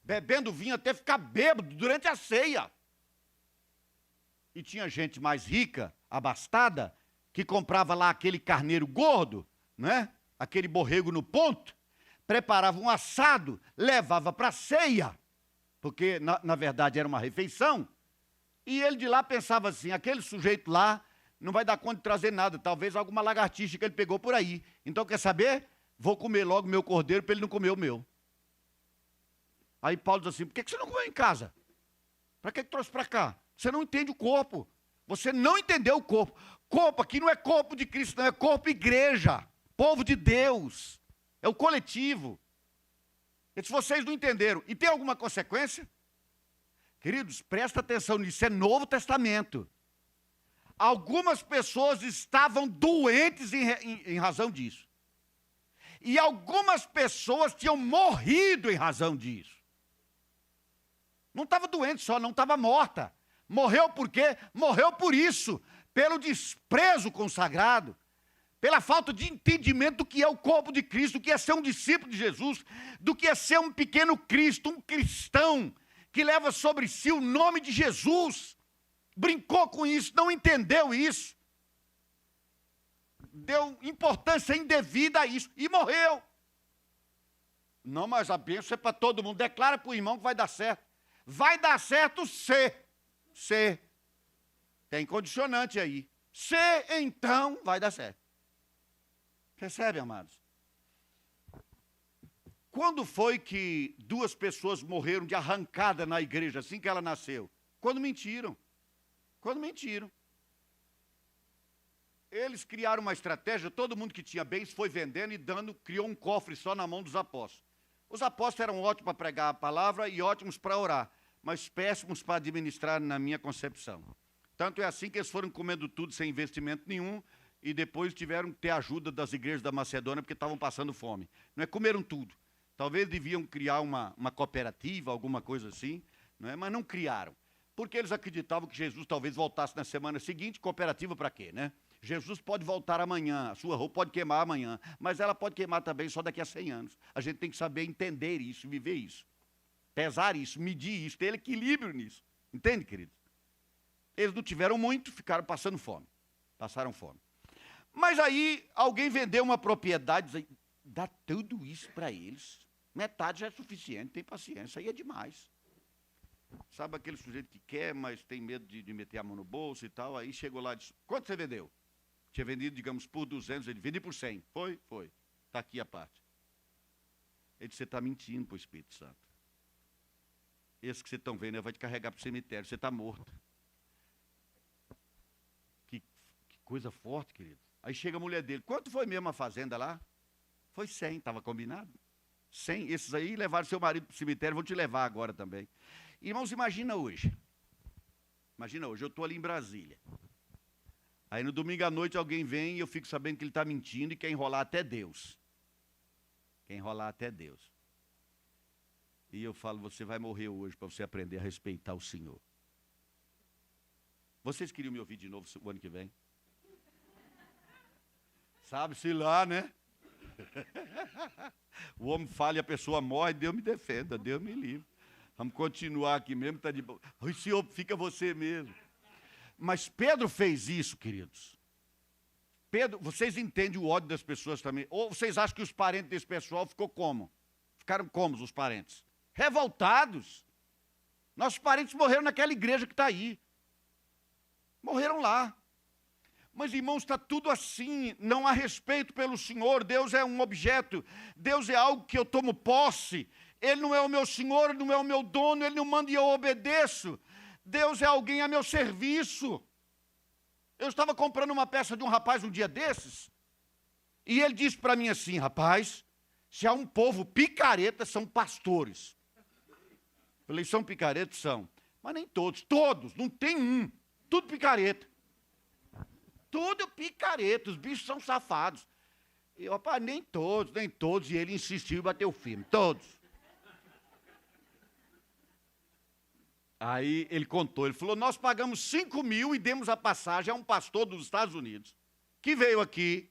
Bebendo vinho até ficar bêbado durante a ceia. E tinha gente mais rica, abastada, que comprava lá aquele carneiro gordo, né? Aquele borrego no ponto, preparava um assado, levava para a ceia, porque na verdade era uma refeição, e ele de lá pensava assim, aquele sujeito lá não vai dar conta de trazer nada, talvez alguma lagartixa que ele pegou por aí. Então quer saber? Vou comer logo meu cordeiro para ele não comer o meu. Aí Paulo diz assim, por que você não comeu em casa? Para que trouxe para cá? Você não entende o corpo. Você não entendeu o corpo. Corpo aqui não é corpo de Cristo, não é corpo igreja. Povo de Deus. É o coletivo. E se vocês não entenderam, e tem alguma consequência? Queridos, presta atenção nisso, é Novo Testamento. Algumas pessoas estavam doentes em razão disso. E algumas pessoas tinham morrido em razão disso. Não estava doente só, não estava morta. Morreu por quê? Morreu por isso, pelo desprezo com o sagrado, pela falta de entendimento do que é o corpo de Cristo, do que é ser um discípulo de Jesus, do que é ser um pequeno Cristo, um cristão, que leva sobre si o nome de Jesus. Brincou com isso, não entendeu isso. Deu importância indevida a isso e morreu. Não, mas a bênção é para todo mundo. Declara para o irmão que vai dar certo. Vai dar certo se. Tem condicionante aí. Se, então, vai dar certo. Percebe, amados? Quando foi que 2 pessoas morreram de arrancada na igreja, assim que ela nasceu? Quando mentiram. Quando mentiram. Eles criaram uma estratégia, todo mundo que tinha bens foi vendendo e dando, criou um cofre só na mão dos apóstolos. Os apóstolos eram ótimos para pregar a palavra e ótimos para orar, mas péssimos para administrar na minha concepção. Tanto é assim que eles foram comendo tudo sem investimento nenhum e depois tiveram que ter ajuda das igrejas da Macedônia porque estavam passando fome. Não é, comeram tudo. Talvez deviam criar uma cooperativa, alguma coisa assim, não é? Mas não criaram. Porque eles acreditavam que Jesus talvez voltasse na semana seguinte. Cooperativa para quê, né? Jesus pode voltar amanhã, a sua roupa pode queimar amanhã, mas ela pode queimar também só daqui a 100 anos. A gente tem que saber entender isso, viver isso, pesar isso, medir isso, ter equilíbrio nisso. Entende, queridos? Eles não tiveram muito, ficaram passando fome. Passaram fome. Mas aí alguém vendeu uma propriedade, dá tudo isso para eles. Metade já é suficiente, tem paciência, aí é demais. Sabe aquele sujeito que quer, mas tem medo de meter a mão no bolso e tal, aí chegou lá e disse, quanto você vendeu? Tinha vendido, digamos, por 200, ele vendi por 100. Foi? Foi. Está aqui a parte. Ele disse, você está mentindo para o Espírito Santo. Esse que vocês estão vendo, vai te carregar para o cemitério, você está morto. Que coisa forte, querido. Aí chega a mulher dele, quanto foi mesmo a fazenda lá? Foi 100, estava combinado. 100, esses aí levaram seu marido para o cemitério, vão te levar agora também. Irmãos, imagina hoje. Imagina hoje, eu estou ali em Brasília. Aí no domingo à noite alguém vem e eu fico sabendo que ele está mentindo e quer enrolar até Deus. Quer enrolar até Deus. E eu falo, você vai morrer hoje para você aprender a respeitar o Senhor. Vocês queriam me ouvir de novo o ano que vem? Sabe-se lá, né? O homem falha e a pessoa morre, Deus me defenda, Deus me livre. Vamos continuar aqui mesmo, está de boa. O Senhor, fica você mesmo. Mas Pedro fez isso, queridos. Pedro, vocês entendem o ódio das pessoas também? Ou vocês acham que os parentes desse pessoal ficou como? Ficaram como os parentes? Revoltados. Nossos parentes morreram naquela igreja que está aí. Morreram lá. Mas, irmãos, está tudo assim, não há respeito pelo Senhor, Deus é um objeto, Deus é algo que eu tomo posse, Ele não é o meu Senhor, Ele não é o meu dono, Ele não manda e eu obedeço, Deus é alguém a meu serviço. Eu estava comprando uma peça de um rapaz um dia desses, e ele disse para mim assim, rapaz, se há um povo picareta, são pastores. Falei, são picaretos? São. Mas nem todos. Todos, não tem um. Tudo picareta. Tudo picareta, os bichos são safados. E eu, rapaz, nem todos, nem todos. E ele insistiu e bateu firme, todos. Aí ele contou, ele falou, nós pagamos 5 mil e demos a passagem a um pastor dos Estados Unidos, que veio aqui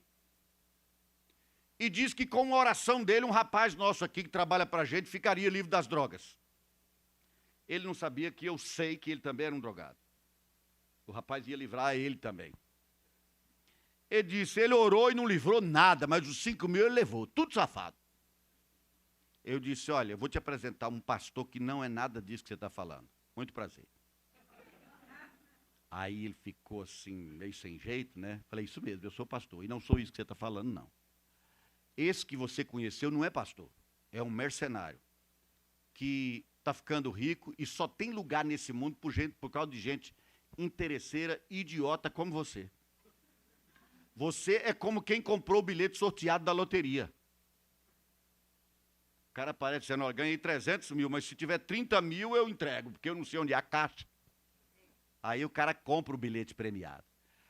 e disse que com uma oração dele, um rapaz nosso aqui que trabalha pra gente, ficaria livre das drogas. Ele não sabia que eu sei que ele também era um drogado. O rapaz ia livrar ele também. Ele disse, ele orou e não livrou nada, mas os 5 mil ele levou, tudo safado. Eu disse, olha, eu vou te apresentar um pastor que não é nada disso que você está falando. Muito prazer. Aí ele ficou assim, meio sem jeito, né? Falei, isso mesmo, eu sou pastor, e não sou isso que você está falando, não. Esse que você conheceu não é pastor, é um mercenário, que está ficando rico e só tem lugar nesse mundo por causa de gente interesseira e idiota como você. Você é como quem comprou o bilhete sorteado da loteria. O cara aparece dizendo, olha, ganhei 300 mil, mas se tiver 30 mil eu entrego, porque eu não sei onde é a caixa. Aí o cara compra o bilhete premiado.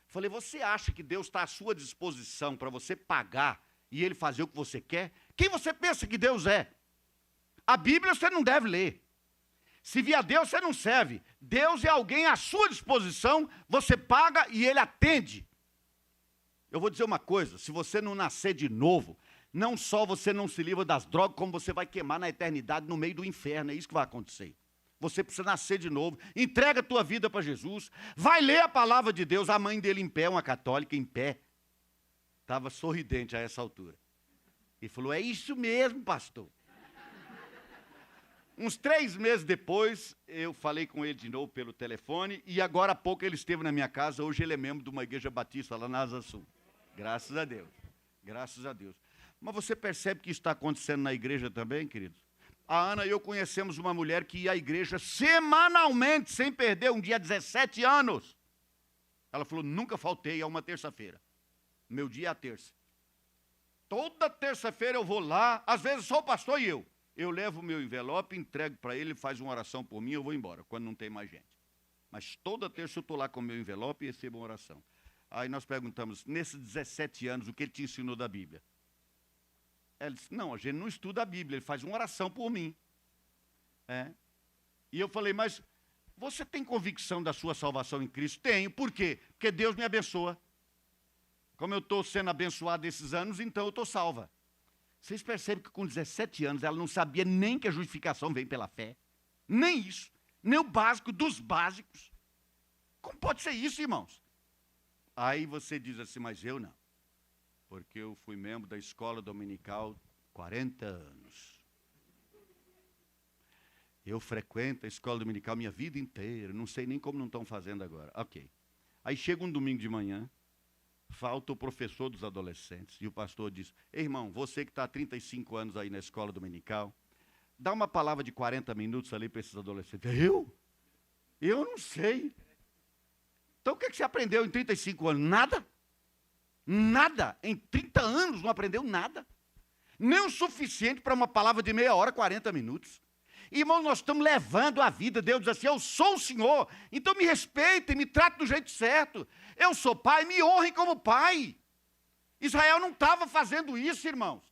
Falei, você acha que Deus está à sua disposição para você pagar e ele fazer o que você quer? Quem você pensa que Deus é? A Bíblia você não deve ler. Se via Deus, você não serve. Deus é alguém à sua disposição, você paga e ele atende. Eu vou dizer uma coisa, se você não nascer de novo, não só você não se livra das drogas, como você vai queimar na eternidade no meio do inferno, é isso que vai acontecer. Você precisa nascer de novo, entrega a tua vida para Jesus, vai ler a palavra de Deus, a mãe dele em pé, uma católica em pé, estava sorridente a essa altura. E falou, é isso mesmo, pastor. Uns 3 meses depois, eu falei com ele de novo pelo telefone, e agora há pouco ele esteve na minha casa, hoje ele é membro de uma igreja batista lá na Asa Sul. Graças a Deus, graças a Deus. Mas você percebe que isso está acontecendo na igreja também, queridos? A Ana e eu conhecemos uma mulher que ia à igreja semanalmente, sem perder um dia, 17 anos. Ela falou, nunca faltei a uma terça-feira. Meu dia é a terça. Toda terça-feira eu vou lá, às vezes só o pastor e eu. Eu levo o meu envelope, entrego para ele, faz uma oração por mim, eu vou embora, quando não tem mais gente. Mas toda terça eu estou lá com o meu envelope e recebo uma oração. Aí nós perguntamos, nesses 17 anos, o que ele te ensinou da Bíblia? Ela disse, não, a gente não estuda a Bíblia, ele faz uma oração por mim. E eu falei, mas você tem convicção da sua salvação em Cristo? Tenho, por quê? Porque Deus me abençoa. Como eu estou sendo abençoado esses anos, então eu estou salva. Vocês percebem que com 17 anos ela não sabia nem que a justificação vem pela fé? Nem isso, nem o básico dos básicos. Como pode ser isso, irmãos? Aí você diz assim, mas eu não. Porque eu fui membro da escola dominical 40 anos. Eu frequento a escola dominical minha vida inteira, não sei nem como não estão fazendo agora. Ok. Aí chega um domingo de manhã, falta o professor dos adolescentes, e o pastor diz, irmão, você que está há 35 anos aí na escola dominical, dá uma palavra de 40 minutos ali para esses adolescentes. Eu? Eu não sei. Então o que você aprendeu em 35 anos? Nada. Nada. Em 30 anos não aprendeu nada. Nem o suficiente para uma palavra de meia hora, 40 minutos. Irmãos, nós estamos levando a vida. Deus diz assim, eu sou o Senhor, então me respeitem, me tratem do jeito certo. Eu sou pai, me honrem como pai. Israel não estava fazendo isso, irmãos.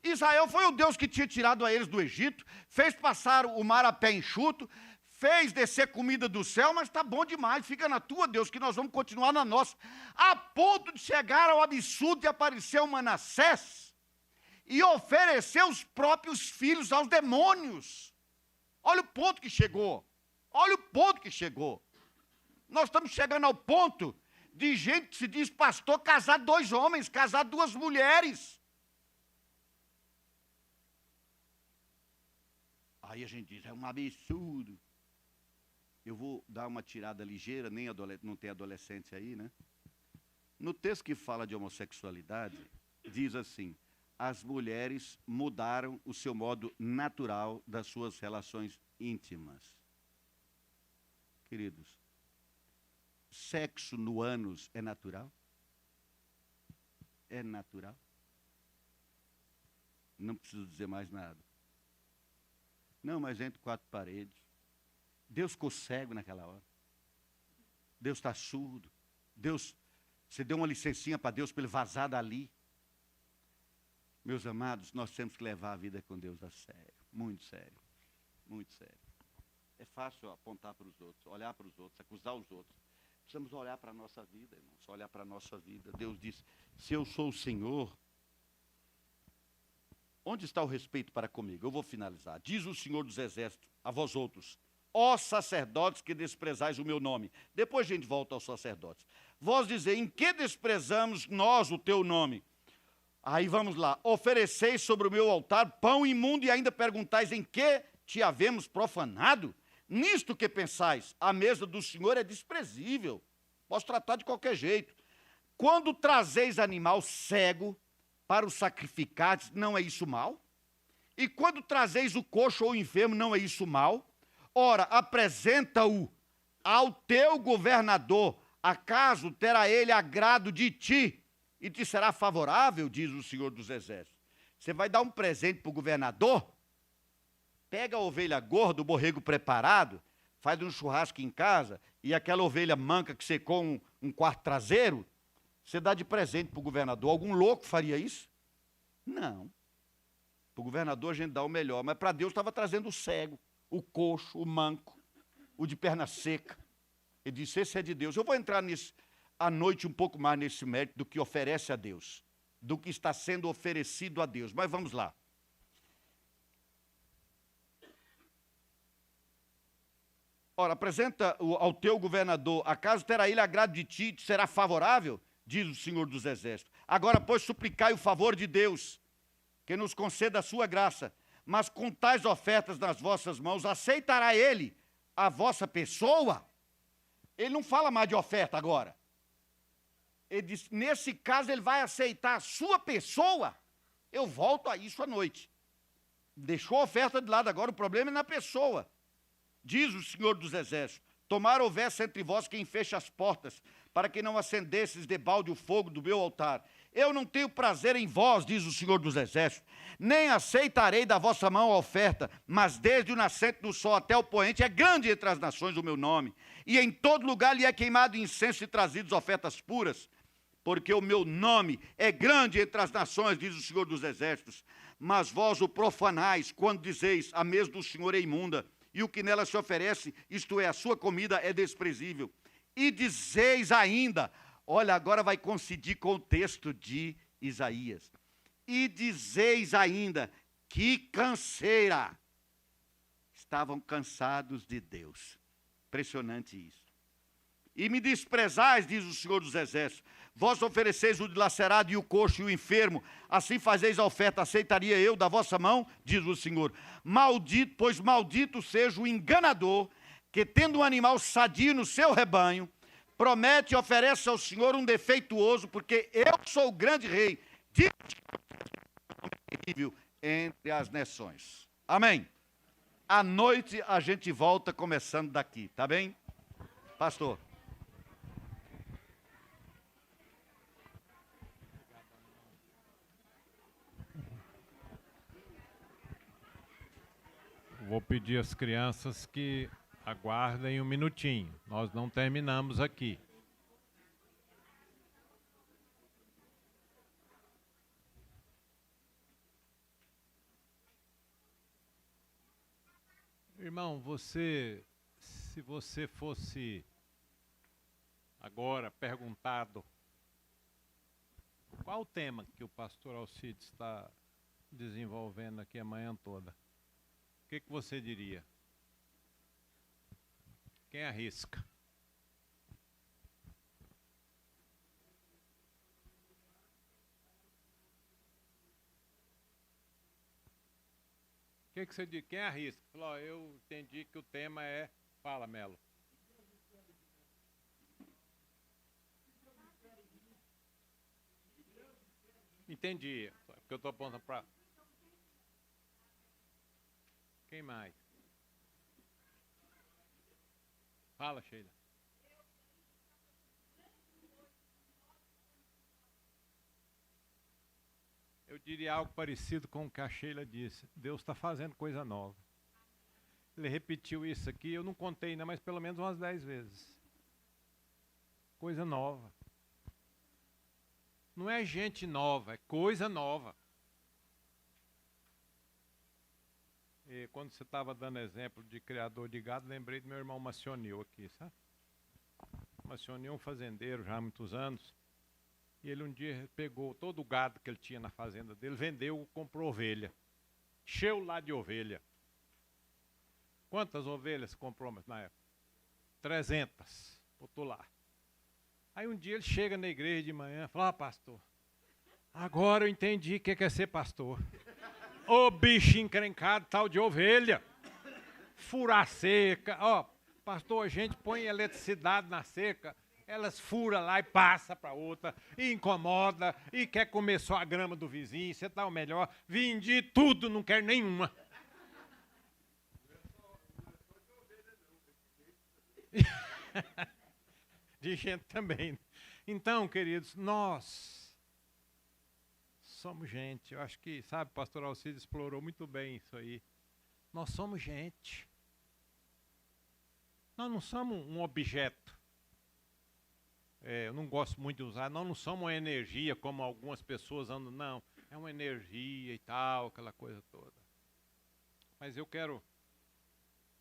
Israel foi o Deus que tinha tirado a eles do Egito, fez passar o mar a pé enxuto, fez descer comida do céu, mas está bom demais, fica na tua, Deus, que nós vamos continuar na nossa. A ponto de chegar ao absurdo de aparecer o Manassés e oferecer os próprios filhos aos demônios. Olha o ponto que chegou. Olha o ponto que chegou. Nós estamos chegando ao ponto de gente que se diz pastor casar 2 homens, casar 2 mulheres. Aí a gente diz, é um absurdo. Eu vou dar uma tirada ligeira, nem não tem adolescente aí, né? No texto que fala de homossexualidade, diz assim, as mulheres mudaram o seu modo natural das suas relações íntimas. Queridos, sexo no ânus é natural? É natural? Não preciso dizer mais nada. Não, mas entre 4 paredes. Deus ficou cego naquela hora. Deus está surdo. Deus, você deu uma licencinha para Deus para ele vazar dali. Meus amados, nós temos que levar a vida com Deus a sério. Muito sério. Muito sério. É fácil apontar para os outros, olhar para os outros, acusar os outros. Precisamos olhar para a nossa vida, irmãos. Olhar para a nossa vida. Deus disse, se eu sou o Senhor, onde está o respeito para comigo? Eu vou finalizar. Diz o Senhor dos Exércitos a vós outros, ó sacerdotes que desprezais o meu nome. Depois a gente volta aos sacerdotes. Vós dizei, em que desprezamos nós o teu nome? Aí vamos lá. Ofereceis sobre o meu altar pão imundo e ainda perguntais em que te havemos profanado? Nisto que pensais, a mesa do Senhor é desprezível. Posso tratar de qualquer jeito. Quando trazeis animal cego para o sacrificar, não é isso mal? E quando trazeis o coxo ou o enfermo, não é isso mal? Ora, apresenta-o ao teu governador, acaso terá ele agrado de ti e te será favorável, diz o Senhor dos Exércitos. Você vai dar um presente para o governador? Pega a ovelha gorda, o borrego preparado, faz um churrasco em casa e aquela ovelha manca que secou um quarto traseiro, você dá de presente para o governador. Algum louco faria isso? Não. Para o governador a gente dá o melhor, mas para Deus estava trazendo o cego, o coxo, o manco, o de perna seca. Ele disse, esse é de Deus. Eu vou entrar à noite um pouco mais nesse mérito do que oferece a Deus, do que está sendo oferecido a Deus. Mas vamos lá. Ora, apresenta ao teu governador, acaso terá ele agrado de ti, te será favorável? Diz o Senhor dos Exércitos. Agora, pois, suplicai o favor de Deus, que nos conceda a sua graça, mas com tais ofertas nas vossas mãos, aceitará ele a vossa pessoa? Ele não fala mais de oferta agora. Ele diz, nesse caso, ele vai aceitar a sua pessoa? Eu volto a isso à noite. Deixou a oferta de lado agora, o problema é na pessoa. Diz o Senhor dos Exércitos, tomara houvesse entre vós quem feche as portas, para que não acendesses debalde o fogo do meu altar. Eu não tenho prazer em vós, diz o Senhor dos Exércitos, nem aceitarei da vossa mão a oferta, mas desde o nascente do sol até o poente é grande entre as nações o meu nome, e em todo lugar lhe é queimado incenso e trazidos ofertas puras, porque o meu nome é grande entre as nações, diz o Senhor dos Exércitos. Mas vós o profanais, quando dizeis, a mesa do Senhor é imunda, e o que nela se oferece, isto é, a sua comida é desprezível. E dizeis ainda, olha, agora vai coincidir com o texto de Isaías. E dizeis ainda, que canseira. Estavam cansados de Deus. Impressionante isso. E me desprezais, diz o Senhor dos Exércitos. Vós ofereceis o dilacerado e o coxo e o enfermo, assim fazeis a oferta, aceitaria eu da vossa mão, diz o Senhor. Maldito, pois maldito seja o enganador, que tendo um animal sadio no seu rebanho, promete e oferece ao Senhor um defeituoso, porque eu sou o grande rei, terrível entre as nações. Amém. À noite a gente volta começando daqui, tá bem? Pastor. Vou pedir às crianças que aguardem um minutinho. Nós não terminamos aqui. Irmão, se você fosse agora perguntado qual o tema que o pastor Alcides está desenvolvendo aqui a manhã toda, o que você diria? Quem arrisca? O que você diz? Quem arrisca? Falou, ó, eu entendi que o tema é... Fala, Melo. Entendi. Porque eu estou apontando para... Quem mais? Fala, Sheila. Eu diria algo parecido com o que a Sheila disse. Deus está fazendo coisa nova. Ele repetiu isso aqui, eu não contei ainda, mas pelo menos umas 10 vezes. Coisa nova. Não é gente nova, é coisa nova. E quando você estava dando exemplo de criador de gado, lembrei do meu irmão Macionil aqui, sabe? Macionil é um fazendeiro já há muitos anos. E ele um dia pegou todo o gado que ele tinha na fazenda dele, vendeu, comprou ovelha. Encheu lá de ovelha. Quantas ovelhas comprou na época? 300. Botou lá. Aí um dia ele chega na igreja de manhã e fala: pastor, agora eu entendi o que é ser pastor. Ô bicho encrencado, tal de ovelha. Furar seca. Ó, pastor, a gente põe eletricidade na seca, elas furam lá e passa para outra, e incomoda, e quer comer só a grama do vizinho, você tá o melhor. Vendi tudo, não quer nenhuma. De gente também. Então, queridos, nós somos gente. Eu acho que, sabe, o pastor Alcides explorou muito bem isso aí. Nós somos gente. Nós não somos um objeto. Eu não gosto muito de usar, nós não somos uma energia como algumas pessoas andam, não. É uma energia e tal, aquela coisa toda. Mas eu quero,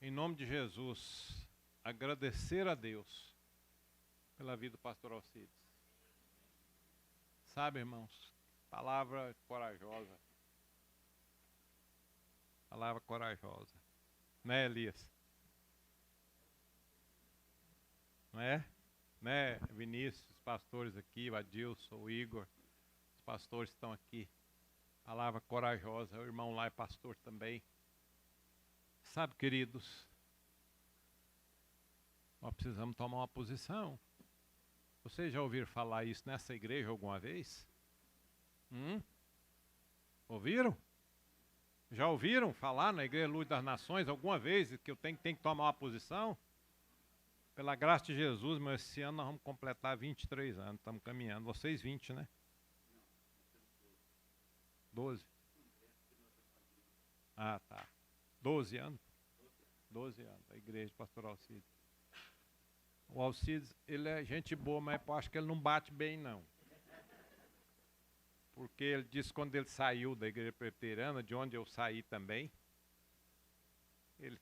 em nome de Jesus, agradecer a Deus pela vida do pastor Alcides. Sabe, irmãos, palavra corajosa. Palavra corajosa. Né, Elias? Não é? Né, Vinícius, os pastores aqui, o Adilson, o Igor, os pastores estão aqui. Palavra corajosa, o irmão lá é pastor também. Sabe, queridos, nós precisamos tomar uma posição. Vocês já ouviram falar isso nessa igreja alguma vez? Ouviram? Já ouviram falar na Igreja Luz das Nações alguma vez que eu tenho que tomar uma posição? Pela graça de Jesus, mas esse ano nós vamos completar 23 anos, estamos caminhando. Vocês 20, né? 12. Ah, tá. 12 anos? 12 anos, a igreja do pastor Alcides. O Alcides, ele é gente boa, mas eu acho que ele não bate bem, não. Porque ele disse que quando ele saiu da igreja presbiteriana, de onde eu saí também, ele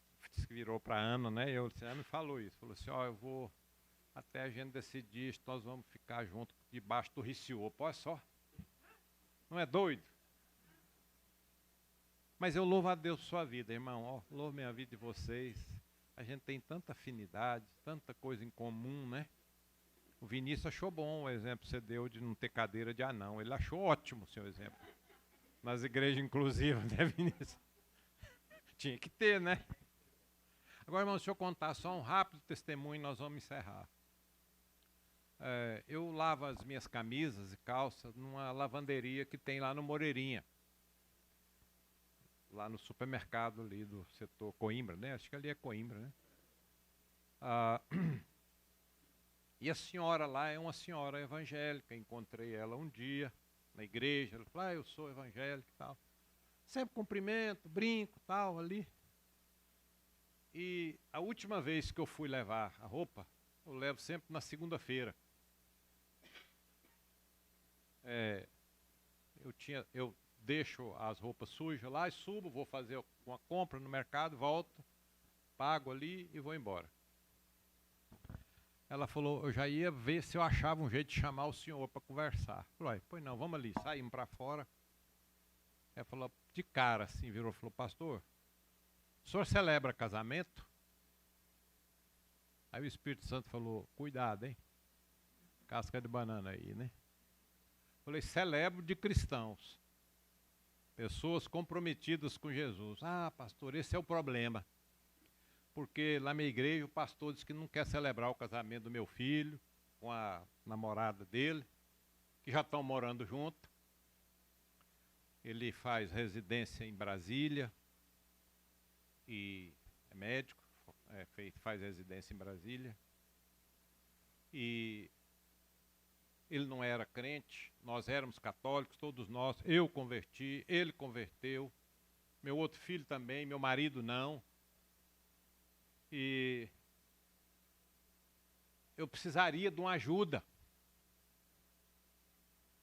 virou para a Ana, né? Eu disse, Ana falou isso. Falou assim, ó, eu vou até a gente decidir se nós vamos ficar juntos debaixo do Riciopo. Olha só. Não é doido? Mas eu louvo a Deus por sua vida, irmão. Ó, louvo minha vida de vocês. A gente tem tanta afinidade, tanta coisa em comum, né? O Vinícius achou bom o exemplo que você deu de não ter cadeira de anão. Ele achou ótimo o seu exemplo. Nas igrejas inclusivas, né, Vinícius? Tinha que ter, né? Agora, irmão, deixa eu contar só um rápido testemunho e nós vamos encerrar. Eu lavo as minhas camisas e calças numa lavanderia que tem lá no Moreirinha. Lá no supermercado ali do setor Coimbra, né? Acho que ali é Coimbra, né? E a senhora lá é uma senhora evangélica. Encontrei ela um dia na igreja. Ela falou, eu sou evangélica e tal. Sempre cumprimento, brinco e tal ali. E a última vez que eu fui levar a roupa, eu levo sempre na segunda-feira. Eu deixo as roupas sujas lá e subo, vou fazer uma compra no mercado, volto, pago ali e vou embora. Ela falou, eu já ia ver se eu achava um jeito de chamar o senhor para conversar. Falei, pois não, vamos ali, saímos para fora. Ela falou, de cara assim, virou e falou, pastor, o senhor celebra casamento? Aí o Espírito Santo falou, cuidado, hein? Casca de banana aí, né? Falei, celebro de cristãos. Pessoas comprometidas com Jesus. Ah, pastor, esse é o problema. Porque lá na minha igreja o pastor disse que não quer celebrar o casamento do meu filho com a namorada dele, que já estão morando junto. Ele faz residência em Brasília e é médico, faz residência em Brasília. E ele não era crente, nós éramos católicos, todos nós. Eu converti, ele converteu, meu outro filho também, meu marido não. E eu precisaria de uma ajuda.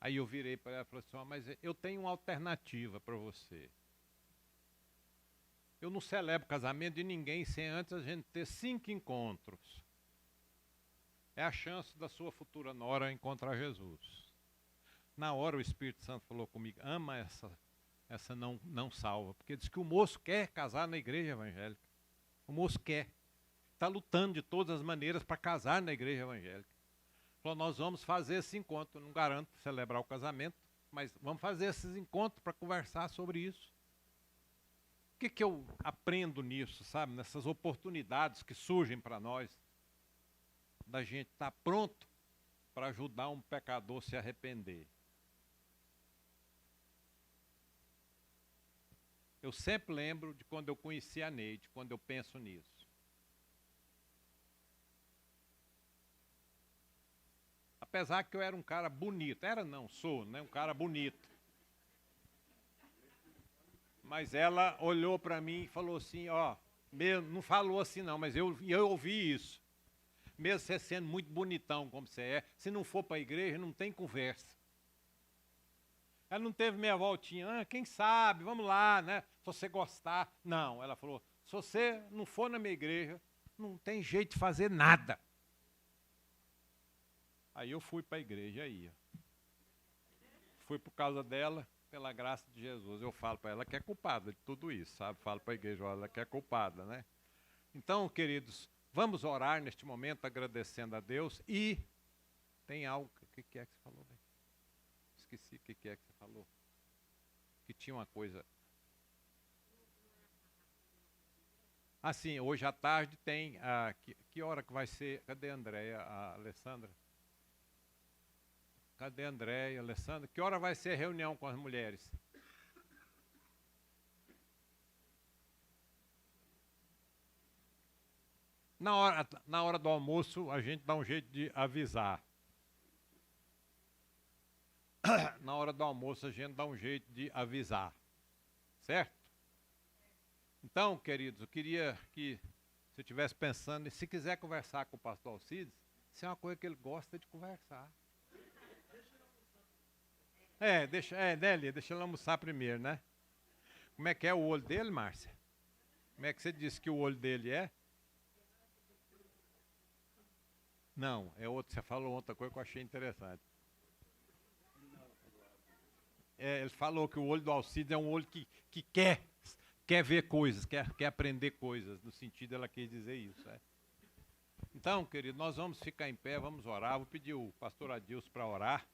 Aí eu virei para ela e falei assim, mas eu tenho uma alternativa para você. Eu não celebro casamento de ninguém sem antes a gente ter 5 encontros. É a chance da sua futura nora encontrar Jesus. Na hora o Espírito Santo falou comigo, ama essa não salva. Porque diz que o moço quer casar na igreja evangélica. O moço quer. Está lutando de todas as maneiras para casar na igreja evangélica. Falou, nós vamos fazer esse encontro. Não garanto celebrar o casamento, mas vamos fazer esses encontros para conversar sobre isso. O que eu aprendo nisso, sabe? Nessas oportunidades que surgem para nós, da gente estar pronto para ajudar um pecador a se arrepender. Eu sempre lembro de quando eu conheci a Neide, quando eu penso nisso. Apesar que eu era um cara bonito. Sou, né? Um cara bonito. Mas ela olhou para mim e falou assim, não falou assim não, mas eu ouvi isso. Mesmo você sendo muito bonitão como você é, se não for para a igreja, não tem conversa. Ela não teve meia voltinha, quem sabe, vamos lá, né? Se você gostar. Não, ela falou, se você não for na minha igreja, não tem jeito de fazer nada. Aí eu fui para a igreja, aí. Fui por causa dela, pela graça de Jesus. Eu falo para ela que é culpada de tudo isso, sabe? Falo para a igreja, ela que é culpada, né? Então, queridos, vamos orar neste momento agradecendo a Deus e tem algo, o que é que você falou, velho? Esqueci o que é que você falou. Que tinha uma coisa. Sim, hoje à tarde tem, que hora que vai ser, cadê a Andréia, a Alessandra? Cadê a Andréia, Alessandra? Que hora vai ser a reunião com as mulheres? Na hora do almoço, a gente dá um jeito de avisar. Na hora do almoço, a gente dá um jeito de avisar. Certo? Então, queridos, eu queria que você estivesse pensando, e se quiser conversar com o pastor Alcides, isso é uma coisa que ele gosta de conversar. Deixa ele almoçar primeiro, né? Como é que é o olho dele, Márcia? Como é que você disse que o olho dele é? Não, é outro. Você falou outra coisa que eu achei interessante. Ele falou que o olho do Alcides é um olho que quer ver coisas, quer aprender coisas. No sentido, ela quis dizer isso. Então, querido, nós vamos ficar em pé, vamos orar. Vou pedir o pastor Adilson para orar.